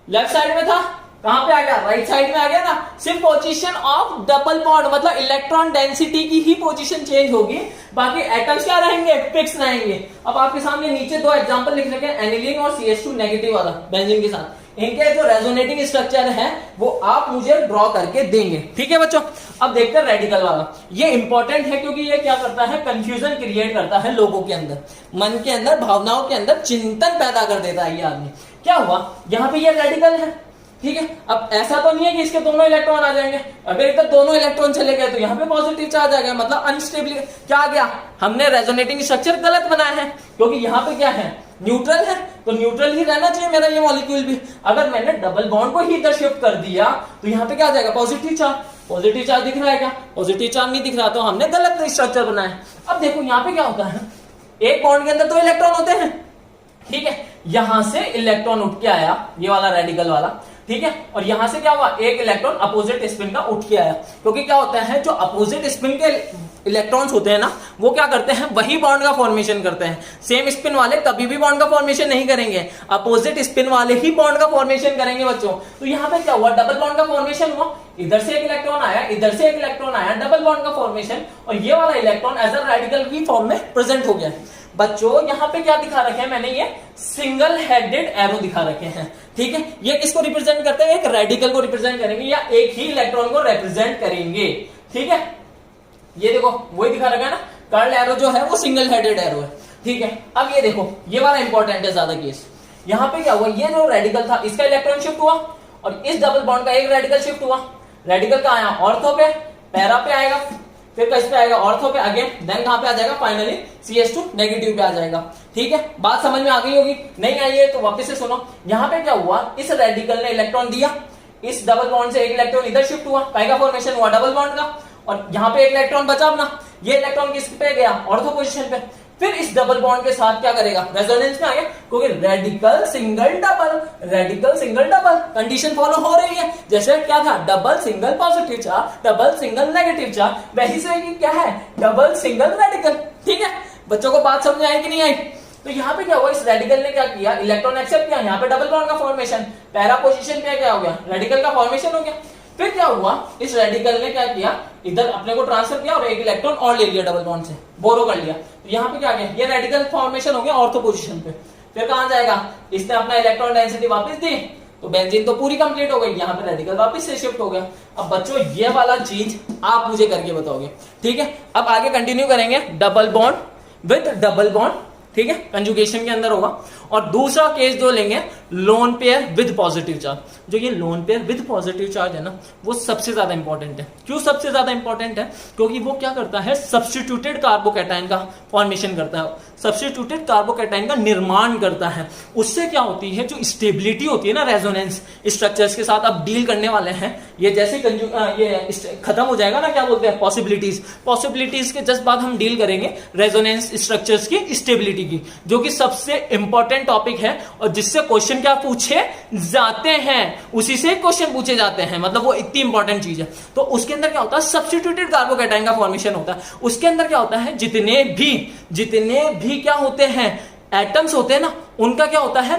लेफ्ट साइड में था, कहां पे आ गया, राइट साइड में आ गया ना। सिर्फ पोजीशन ऑफ डबल बॉन्ड, मतलब इलेक्ट्रॉन डेंसिटी की ही पोजीशन चेंज होगी, बाकी एटम्स क्या रहेंगे, फिक्स रहेंगे। अब आपके सामने नीचे दो एग्जांपल लिख रखे हैं, एनिलीन और CH2 नेगेटिव वाला बेंजीन के साथ। इनके जो रेजोनेटिंग स्ट्रक्चर है वो आप मुझे ड्रॉ करके देंगे, ठीक है बच्चों। अब देखते हैं रेडिकल वाला, ये इंपॉर्टेंट है क्योंकि ये क्या करता है, कंफ्यूजन क्रिएट करता है लोगों के अंदर, मन के अंदर, भावनाओं के अंदर चिंतन पैदा कर देता है ये आदमी। क्या हुआ, यहाँ पे ये रेडिकल है, ठीक है। अब ऐसा तो नहीं है कि इसके दोनों इलेक्ट्रॉन आ जाएंगे, अगर इधर दोनों इलेक्ट्रॉन चले गए तो यहाँ पे पॉजिटिव चार्ज आ गया, मतलब अनस्टेबल क्या आ गया, हमने रेजोनेटिंग स्ट्रक्चर गलत बनाया है, क्योंकि यहाँ पे क्या है, न्यूट्रल है, तो न्यूट्रल ही रहना चाहिए मेरा ये मॉलिक्यूल भी। अगर मैंने डबल बॉन्ड को ही इधर शिफ्ट कर दिया तो यहाँ पे क्या आ जाएगा, पॉजिटिव चार्ज दिख रहा है क्या, पॉजिटिव चार्ज नहीं दिख रहा, तो हमने गलत स्ट्रक्चर बनाया। अब देखो यहाँ पे क्या होता है, एक बॉन्ड के अंदर दो इलेक्ट्रॉन होते हैं, ठीक है। यहां से इलेक्ट्रॉन उठ के आया, ये वाला रेडिकल वाला, ठीक है, और यहां से क्या हुआ, एक इलेक्ट्रॉन अपोजिट स्पिन का उठ के आया, क्योंकि क्या होता है, जो अपोजिट स्पिन के इलेक्ट्रॉन्स होते हैं ना, वो क्या करते हैं, वही बॉन्ड का फॉर्मेशन करते हैं। सेम स्पिन वाले कभी भी बॉन्ड का फॉर्मेशन नहीं करेंगे, अपोजिट स्पिन वाले ही बॉन्ड का फॉर्मेशन करेंगे बच्चों। तो यहाँ पे क्या हुआ, डबल बॉन्ड का फॉर्मेशन हुआ, इधर से एक इलेक्ट्रॉन आया, इधर से एक इलेक्ट्रॉन आया, डबल बॉन्ड का फॉर्मेशन, और ये वाला इलेक्ट्रॉन एज अ रेडिकल की फॉर्म में प्रेजेंट हो गया। बच्चों यहाँ पे क्या दिखा रखे हैं मैंने, ये सिंगल हेडेड एरो दिखा रखे हैं, ठीक है। ये किसको रिप्रेजेंट करते हैं, एक रेडिकल को रिप्रेजेंट करेंगे या एक ही इलेक्ट्रॉन को रिप्रेजेंट करेंगे, ठीक है। ये देखो वही दिखा रखा है ना, कर्ल एरो जो है वो सिंगल हेडेड एरो है, ठीक है। अब ये देखो ये वाला इंपॉर्टेंट है ज्यादा केस, यहाँ पे क्या हुआ, ये जो रेडिकल था इसका इलेक्ट्रॉन शिफ्ट हुआ, और इस डबल बॉन्ड का एक रेडिकल शिफ्ट हुआ। रेडिकल का आया ऑर्थो पे, पैरा पे आएगा, फिर किस पे आएगा, ऑर्थो पे, अगेन देन कहां पे आ जाएगा, फाइनली CH2 नेगेटिव पे आ जाएगा, ठीक है। बात समझ में आ गई होगी, नहीं आई है तो वापस से सुनो। यहाँ पे क्या हुआ, इस रेडिकल ने इलेक्ट्रॉन दिया, इस डबल बॉन्ड से एक इलेक्ट्रॉन इधर शिफ्ट हुआ, का फॉर्मेशन हुआ डबल बॉन्ड का, और यहाँ पे एक इलेक्ट्रॉन बचा अपना, ये इलेक्ट्रॉन किस पे गया, ऑर्थो पोजीशन पे। फिर इस डबल बॉन्ड के साथ क्या करेगा, रेजोनेंस में आ गया, क्योंकि radical single double condition follow हो रही है। जैसे क्या था, double single positive charge, double single negative charge, वही से क्या है, डबल सिंगल रेडिकल, ठीक है। बच्चों को बात समझ आई कि नहीं आई। तो यहाँ पे क्या हुआ, इस रेडिकल ने क्या किया, इलेक्ट्रॉन एक्सेप्ट किया, यहाँ पे डबल बॉन्ड का फॉर्मेशन, पैरा पोजीशन पे क्या हो गया, रेडिकल का फॉर्मेशन हो गया। फिर क्या हुआ, इस रेडिकल ने क्या किया, इधर अपने को ट्रांसफर किया और एक इलेक्ट्रॉन और ले लिया डबल बॉन्ड से, बोरो कर लिया। तो यहाँ पे क्या गया, ये रेडिकल फॉर्मेशन हो गया ऑर्थो पोजीशन पे। फिर कहां जाएगा, इसने अपना इलेक्ट्रॉन डेंसिटी वापस दी, तो बेंजीन तो पूरी कंप्लीट हो गई, यहाँ पे रेडिकल वापस से शिफ्ट हो गया। अब बच्चों ये वाला चीज आप मुझे करके बताओगे, ठीक है। अब आगे कंटिन्यू करेंगे, double bond with double bond, ठीक है, कंजुगेशन के अंदर होगा। और दूसरा केस जो लेंगे, lone pair with positive charge. जो ये lone pair with positive charge है ना, वो सबसे ज्यादा इंपॉर्टेंट है। क्यों सबसे ज्यादा इंपॉर्टेंट है, क्योंकि वो क्या करता है, सब्स्टिट्यूटेड कार्बोकैटायन का फॉर्मेशन करता है, सब्स्टिट्यूटेड कार्बोकैटायन का निर्माण करता है। उससे क्या होती है, जो स्टेबिलिटी होती है ना रेजोनेंस स्ट्रक्चर्स के साथ अब डील करने वाले हैं, ये जैसे ये खत्म हो जाएगा ना, क्या बोलते हैं, पॉसिबिलिटीज के जस्ट बाद हम डील करेंगे रेजोनेंस स्ट्रक्चर्स की स्टेबिलिटी की, जो कि सबसे इंपॉर्टेंट टॉपिक है, और जिससे क्वेश्चन क्या पूछे जाते हैं, उसी से क्वेश्चन पूछे जाते हैं, मतलब वो इतनी इंपॉर्टेंट चीज है। तो उसके अंदर क्या होता है, सब्स्टिट्यूटेड कार्बोकैटायन का फॉर्मेशन होता है। उसके अंदर क्या होता है, जितने भी क्या होते हैं, एटम्स होते हैं ना, उनका क्या होता है,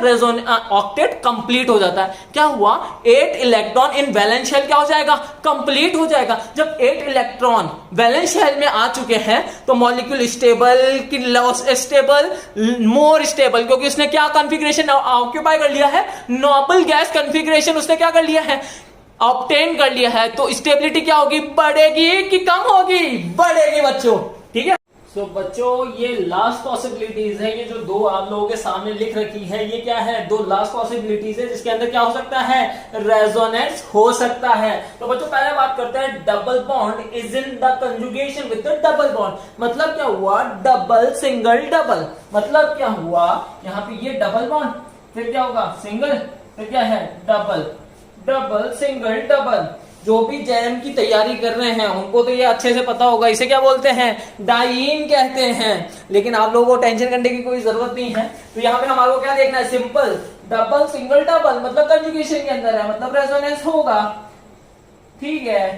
ऑक्टेट कंप्लीट हो जाता है। क्या हुआ, 8 इलेक्ट्रॉन इन वैलेंस शेल क्या हो जाएगा, कंप्लीट हो जाएगा। जब 8 इलेक्ट्रॉन वैलेंस शेल में आ चुके हैं तो मॉलिक्यूल स्टेबल, मोर स्टेबल, क्योंकि उसने क्या कॉन्फ़िगरेशन ऑक्यूपाई कर लिया है, नोबल गैस कॉन्फ़िगरेशन उसने क्या कर लिया है, ऑब्टेन कर लिया है। तो स्टेबिलिटी क्या होगी, बढ़ेगी कि कम होगी, बढ़ेगी बच्चों, ठीक है। सो बच्चों ये लास्ट पॉसिबिलिटीज है, ये जो दो आप लोगों के सामने लिख रखी है, ये क्या है, दो लास्ट पॉसिबिलिटीज है, जिसके अंदर क्या हो सकता है, रेजोनेंस हो सकता है। तो बच्चों पहले बात करते हैं, double bond is in the conjugation with the double bond. मतलब क्या हुआ, डबल सिंगल डबल, मतलब क्या हुआ, यहाँ पे ये डबल बॉन्ड, फिर क्या होगा, सिंगल, फिर क्या है, डबल डबल सिंगल डबल। जो भी जैम की तैयारी कर रहे हैं उनको तो ये अच्छे से पता होगा, इसे क्या बोलते हैं, डाइईन कहते हैं। लेकिन आप लोगों को टेंशन करने की कोई जरूरत नहीं है। तो यहाँ पे हमारे को क्या देखना है, सिंपल डबल सिंगल डबल मतलब कंजुगेशन के अंदर है, मतलब रेजोनेंस होगा, ठीक है।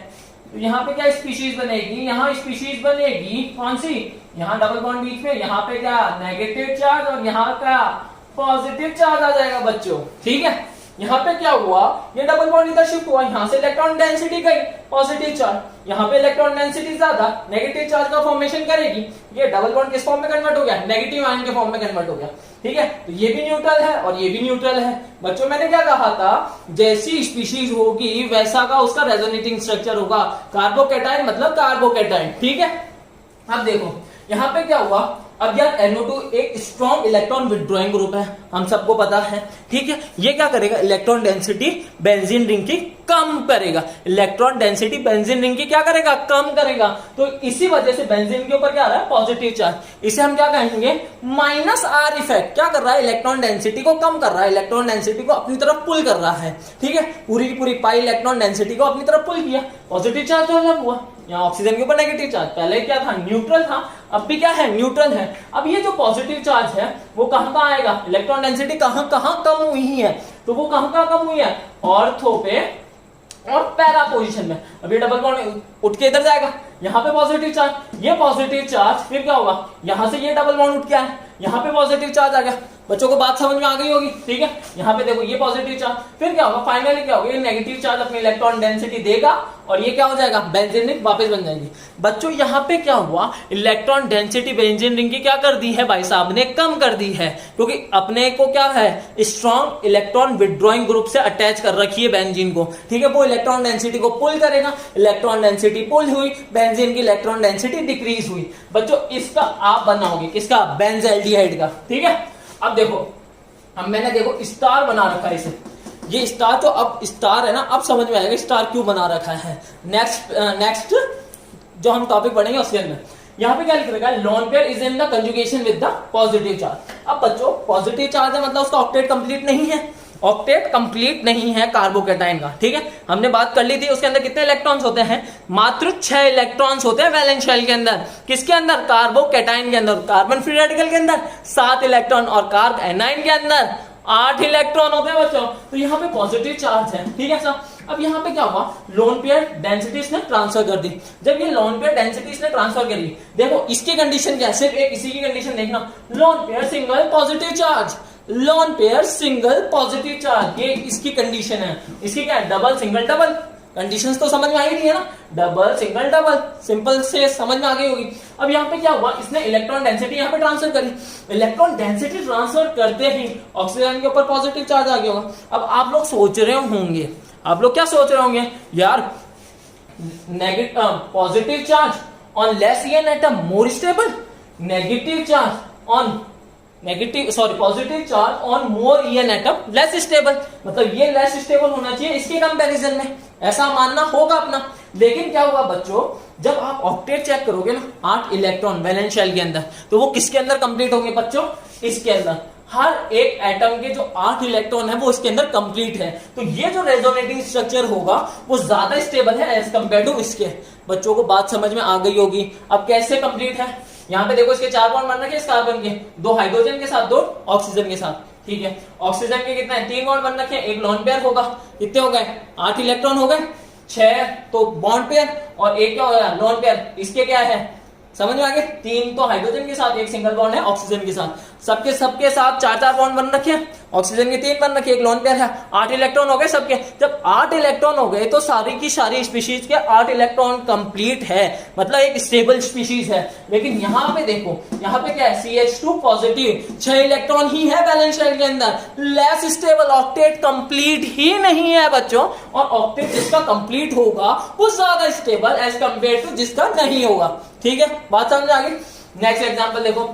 तो यहाँ पे क्या स्पीशीज बनेगी, यहाँ स्पीशीज बनेगी कौन सी, यहाँ डबल बॉन्ड बीच में, यहाँ पे क्या नेगेटिव चार्ज और यहाँ का पॉजिटिव चार्ज आ जाएगा बच्चों, ठीक है। यहाँ पे क्या हुआ, ये डबल बॉन्ड इधर शिफ्ट हुआ, यहाँ से इलेक्ट्रॉन डेंसिटी गई पॉजिटिव चार्ज, यहाँ पे इलेक्ट्रॉन डेंसिटी ज्यादा नेगेटिव चार्ज का फॉर्मेशन करेगी। ये डबल बॉन्ड किस फॉर्म में कन्वर्ट हो गया, नेगेटिव आयन के फॉर्म में कन्वर्ट हो गया, ठीक है। तो ये भी न्यूट्रल है और ये भी न्यूट्रल है। बच्चों मैंने क्या कहा था, जैसी स्पीशीज होगी वैसा का उसका रेजोनेटिंग स्ट्रक्चर होगा। कार्बोकैटायन मतलब कार्बोकैटायन, ठीक है। अब देखो यहाँ पे क्या हुआ, अब यार NO2 एक स्ट्रॉन्ग इलेक्ट्रॉन विथड्रॉइंग ग्रुप है, हम सबको पता है, ठीक है। ये क्या करेगा, इलेक्ट्रॉन डेंसिटी बेंजीन रिंग की कम करेगा, इलेक्ट्रॉन डेंसिटी बेंजीन रिंग की क्या करेगा, कम करेगा। तो इसी वजह से बेंजीन के ऊपर क्या आ रहा है, पॉजिटिव चार्ज। इसे हम क्या कहेंगे, -R इफेक्ट। क्या कर रहा है, इलेक्ट्रॉन डेंसिटी को कम कर रहा है, इलेक्ट्रॉन डेंसिटी को अपनी तरफ पुल कर रहा है, ठीक है। पूरी की पूरी पाई इलेक्ट्रॉन डेंसिटी को अपनी तरफ पुल किया, पॉजिटिव चार्ज डेवलप हुआ। यहाँ ऑक्सीजन के ऊपर नेगेटिव चार्ज, पहले क्या था, न्यूट्रल था, अब भी क्या है, न्यूट्रल है। अब ये जो पॉजिटिव चार्ज है वो कहां आएगा, इलेक्ट्रॉन डेंसिटी कहां कम हुई है, तो वो कहां कम हुई है, ऑर्थो पे और पैरा पोजीशन में। अभी डबल बॉन्ड उठ के इधर जाएगा, यहाँ पे पॉजिटिव चार्ज, ये पॉजिटिव चार्ज, फिर क्या होगा, यहां से ये डबल बॉन्ड उठ के आया, यहाँ पे पॉजिटिव चार्ज आ गया। बच्चों को बात समझ में आ गई होगी, ठीक है। यहाँ पे देखो ये पॉजिटिव चार्ज, फिर क्या होगा, फाइनली क्या होगा, ये नेगेटिव चार्ज अपनी इलेक्ट्रॉन डेंसिटी देगा और ये क्या हो जाएगा, बेंजीन रिंग वापस बन जाएगी। बच्चों यहाँ पे क्या हुआ, इलेक्ट्रॉन डेंसिटी बेंजीन रिंग की क्या कर दी है भाई साहब ने, कम कर दी है, क्योंकि अपने को क्या है, स्ट्रॉन्ग इलेक्ट्रॉन विथड्रॉइंग ग्रुप से अटैच कर रखी है बेंजीन को, ठीक है। वो इलेक्ट्रॉन डेंसिटी को पुल करेगा, इलेक्ट्रॉन डेंसिटी पुल हुई, बेंजीन की इलेक्ट्रॉन डेंसिटी डिक्रीज हुई। बच्चों इसका आप बनाओगे किसका, बेंजल्डिहाइड का, ठीक है। अब देखो, अब मैंने देखो स्टार बना रखा है इसे, ये स्टार, तो अब स्टार है ना, अब समझ में आएगा स्टार क्यों बना रखा है। नेक्स्ट जो हम टॉपिक पढ़ेंगे उसके अंदर यहाँ पे क्या लिख रखा है, lone pair is in the conjugation with the positive charge. अब बच्चों पॉजिटिव चार्ज है मतलब उसका ऑक्टेट कंप्लीट नहीं है, ऑक्टेट कंप्लीट नहीं है कार्बोकैटायन का, ठीक है। हमने बात कर ली थी, उसके अंदर कितने इलेक्ट्रॉन्स होते हैं, मात्र 6 इलेक्ट्रॉन्स होते हैं वैलेंस शेल के अंदर। किसके अंदर, कार्बोकैटायन के अंदर। कार्बन फ्री रेडिकल के अंदर 7 इलेक्ट्रॉन और कार्ब एनाइन के अंदर 8 इलेक्ट्रॉन होते हैं बच्चों। तो यहाँ पे पॉजिटिव चार्ज है, ठीक है सर। अब यहाँ पे क्या हुआ, लोन पेयर डेंसिटी इसने ट्रांसफर कर दी। जब ये लोन पेयर डेंसिटी इसने ट्रांसफर करी, देखो इसकी कंडीशन क्या है, सिर्फ एक इसी की कंडीशन देखना, lone pair single positive charge, lone pair single positive charge, ये इसकी कंडीशन है। इसकी क्या है, डबल सिंगल डबल। कंडीशंस तो समझ में आई नहीं है ना, डबल सिंगल डबल, सिंपल से समझ में आ गई होगी। अब यहाँ पे क्या हुआ, इसने इलेक्ट्रॉन डेंसिटी यहाँ पे ट्रांसफर करी, इलेक्ट्रॉन डेंसिटी ट्रांसफर करते ही ऑक्सीजन के ऊपर पॉजिटिव चार्ज आ गया होगा। अब आप लोग सोच रहे होंगे, आप लोग क्या सोच रहे होंगे, यार negative positive charge on less EN atom more stable, negative charge on positive charge on more EN atom less stable, मतलब ये लेस स्टेबल होना चाहिए इसके कंपैरिजन में, ऐसा मानना होगा अपना। लेकिन क्या हुआ बच्चों, जब आप ऑक्टेट चेक करोगे ना, 8 इलेक्ट्रॉन वैलेंस शेल के अंदर, तो वो किसके अंदर कंप्लीट होंगे बच्चों, इसके अंदर। हर एक एटम के जो 8 इलेक्ट्रॉन है वो इसके अंदर कंप्लीट है। तो ये जो रेजोनेटिंग स्ट्रक्चर होगा वो ज्यादा स्टेबल है एज कंपेयर टू इसके। बच्चों को बात समझ में आ गई होगी। अब कैसे कंप्लीट है, यहाँ पे देखो इसके 4 बॉन्ड बन रखे इस कार्बन के, 2 हाइड्रोजन के साथ, 2 ऑक्सीजन के साथ, ठीक है। ऑक्सीजन के कितने हैं, 3 बॉन्ड बन रखे हैं, एक लोन पेयर होगा, कितने हो गए, 8 इलेक्ट्रॉन हो गए, 6 तो बॉन्ड पेयर और एक क्या हो गया, लोन पेयर। इसके क्या है, समझ में आ गए, 3 तो हाइड्रोजन के साथ, एक सिंगल बॉन्ड है ऑक्सीजन के साथ, सबके साथ 4 बॉन्ड बन रखे हैं, ऑक्सीजन के 3 बन रखे, एक लोन पेयर है, 8 इलेक्ट्रॉन हो गए सबके। जब 8 इलेक्ट्रॉन हो गए तो सारी की सारी स्पीशीज के 8 इलेक्ट्रॉन कंप्लीट है, मतलब एक स्टेबल स्पीशीज है। लेकिन यहाँ पे देखो, यहाँ पे क्या है, CH2 पॉजिटिव, 6 इलेक्ट्रॉन ही है वैलेंस शेल के अंदर, लेस स्टेबल, ऑक्टेट कंप्लीट ही नहीं है बच्चों। और ऑक्टेट जिसका कंप्लीट होगा वो ज्यादा स्टेबल एज कंपेयर टू जिसका नहीं होगा, ठीक है। बात समझ आ गई। नेक्स्ट एग्जांपल देखो,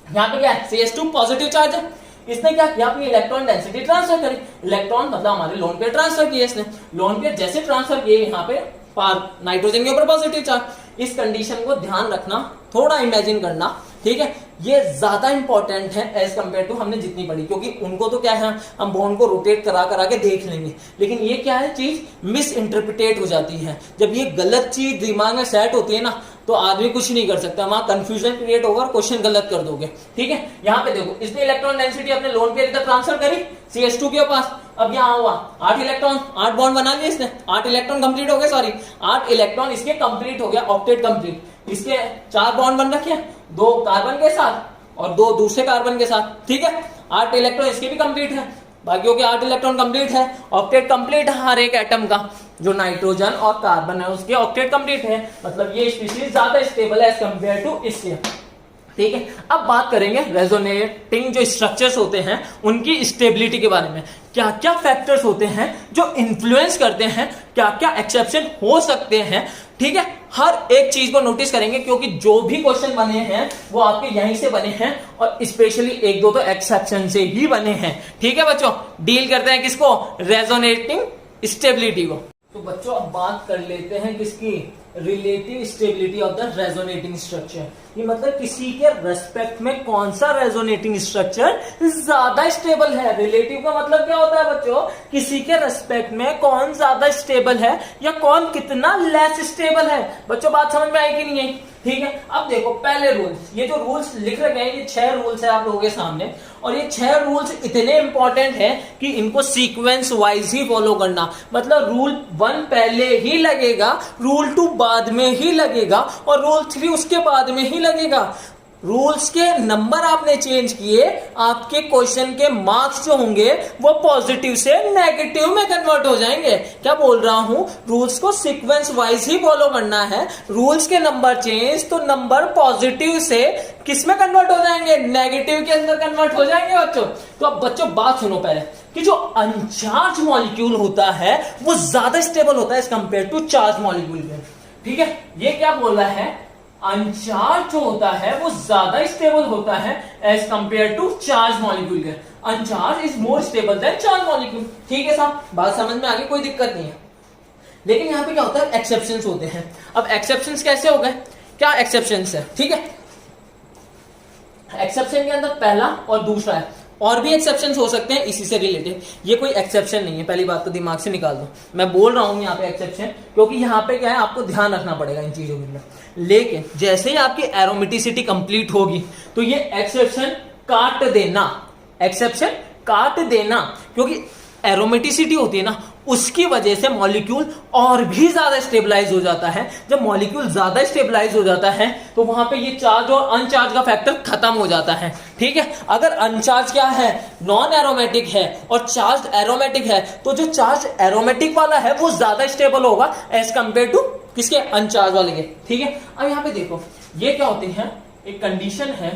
यहाँ पे क्या है, CH2 पॉजिटिव चार्ज है, इसने क्या किया, अपनी इलेक्ट्रॉन डेंसिटी ट्रांसफर करी, इलेक्ट्रॉन मतलब हमारे लोन पेयर ट्रांसफर किए इसने, लोन पेयर जैसे ट्रांसफर किए यहाँ पे नाइट्रोजन के ऊपर पॉजिटिव चार्ज। इस कंडीशन को ध्यान रखना, थोड़ा इमेजिन करना, ठीक है, ये ज्यादा इंपॉर्टेंट है एज कम्पेयर टू हमने जितनी पढ़ी, क्योंकि उनको तो क्या है हम बॉन्ड को रोटेट करा करा के देख लेंगे, लेकिन ये क्या है चीज मिस इंटरप्रिटेट हो जाती है। जब ये गलत चीज दिमाग में सेट होती है ना तो आदमी कुछ नहीं कर सकता, वहां कंफ्यूजन क्रिएट होगा और क्वेश्चन गलत कर दोगे। ठीक है, यहाँ पे देखो इसने इलेक्ट्रॉन डेंसिटी अपने लोन पेयर इधर ट्रांसफर करी CH2 के पास, अब यहाँ हुआ 8 इलेक्ट्रॉन, 8 बॉन्ड बना लिए इसने, 8 इलेक्ट्रॉन कंप्लीट हो गए, सॉरी 8 इलेक्ट्रॉन इसके कंप्लीट हो गया, ऑक्टेट कंप्लीट। इसके 4 बॉन्ड बन रखे हैं, 2 कार्बन के साथ और 2 दूसरे कार्बन के साथ। ठीक है, 8 इलेक्ट्रॉन इसके भी कंप्लीट है, बाकियों के 8 इलेक्ट्रॉन कंप्लीट है, ऑक्टेट कंप्लीट है हर एक एटम का, जो नाइट्रोजन और कार्बन है उसके ऑक्टेट कंप्लीट है, मतलब ये स्पीशीज ज्यादा स्टेबल है एज कंपेयर टू इससे। ठीक है, अब बात करेंगे रेजोनेटिंग जो स्ट्रक्चर्स होते हैं उनकी स्टेबिलिटी के बारे में। क्या क्या फैक्टर्स होते हैं जो इन्फ्लुएंस करते हैं, क्या क्या एक्सेप्शन हो सकते हैं। ठीक है, हर एक चीज को नोटिस करेंगे, क्योंकि जो भी क्वेश्चन बने हैं वो आपके यहीं से बने हैं और स्पेशली 1-2 तो एक्सेप्शन से ही बने हैं। ठीक है बच्चों, डील करते हैं किसको, रेजोनेटिंग स्टेबिलिटी को। तो बच्चों अब बात कर लेते हैं किसकी, relative stability of the resonating structure. ये मतलब किसी के रेस्पेक्ट में कौन सा रेजोनेटिंग स्ट्रक्चर ज्यादा स्टेबल है। रिलेटिव का मतलब क्या होता है बच्चों, किसी के रेस्पेक्ट में कौन ज्यादा स्टेबल है या कौन कितना लेस स्टेबल है। बच्चों बात समझ में आई कि नहीं आई। ठीक है, अब देखो पहले रूल्स, ये जो रूल्स लिख रखे हैं ये 6 रूल्स है आप लोगों के सामने, और ये 6 रूल्स इतने इंपॉर्टेंट है कि इनको सीक्वेंस वाइज ही फॉलो करना। मतलब रूल 1 पहले ही लगेगा, रूल 2 बाद में ही लगेगा और रूल 3 उसके बाद में ही लगेगा। रूल्स के नंबर आपने चेंज किए, आपके क्वेश्चन के मार्क्स जो होंगे वो पॉजिटिव से नेगेटिव में कन्वर्ट हो जाएंगे। क्या बोल रहा हूं, रूल्स को सीक्वेंस वाइज ही फॉलो करना है। रूल्स के नंबर चेंज तो नंबर पॉजिटिव से किस में कन्वर्ट हो जाएंगे, नेगेटिव के अंदर कन्वर्ट हो जाएंगे बच्चों। तो अब बच्चों बात सुनो पहले कि जो अनचार्ज मॉलिक्यूल होता है वो ज्यादा स्टेबल होता है as compare to charge molecule के। ठीक है, ये क्या बोल रहा है, अनचार्ज जो होता है वो ज्यादा स्टेबल होता है as compare to charge molecule के। Uncharge is more stable than charge molecule. ठीक है साहब, बात समझ में आ गई, कोई दिक्कत नहीं है। लेकिन यहां पे क्या होता है, एक्सेप्शंस होते हैं। अब एक्सेप्शंस कैसे हो गए, क्या एक्सेप्शंस है। ठीक है, एक्सेप्शन के अंदर पहला और दूसरा है, और भी एक्सेप्शंस हो सकते हैं इसी से रिलेटेड। ये कोई एक्सेप्शन नहीं है, पहली बात तो दिमाग से निकाल दो। मैं बोल रहा हूं यहाँ पे एक्सेप्शन, क्योंकि यहाँ पे क्या है आपको ध्यान रखना पड़ेगा इन चीजों के लिए। लेकिन जैसे ही आपकी एरोमेटिसिटी कंप्लीट होगी तो ये एक्सेप्शन काट देना, एक्सेप्शन काट देना, क्योंकि एरोमेटिसिटी होती है ना उसकी वजह से मॉलिक्यूल और भी ज्यादा स्टेबलाइज हो जाता है। जब मॉलिक्यूल ज्यादा स्टेबलाइज हो जाता है तो वहां पे ये चार्ज और अनचार्ज का फैक्टर खत्म हो जाता है। ठीक है, अगर अनचार्ज क्या है, नॉन एरोमेटिक है और चार्ज एरोमेटिक है, तो जो चार्ज एरोमेटिक वाला है वो ज्यादा स्टेबल होगा एज कंपेयर टू किसके, अनचार्ज वाले के। ठीक है, अब यहां पे देखो ये क्या होती है, एक कंडीशन है।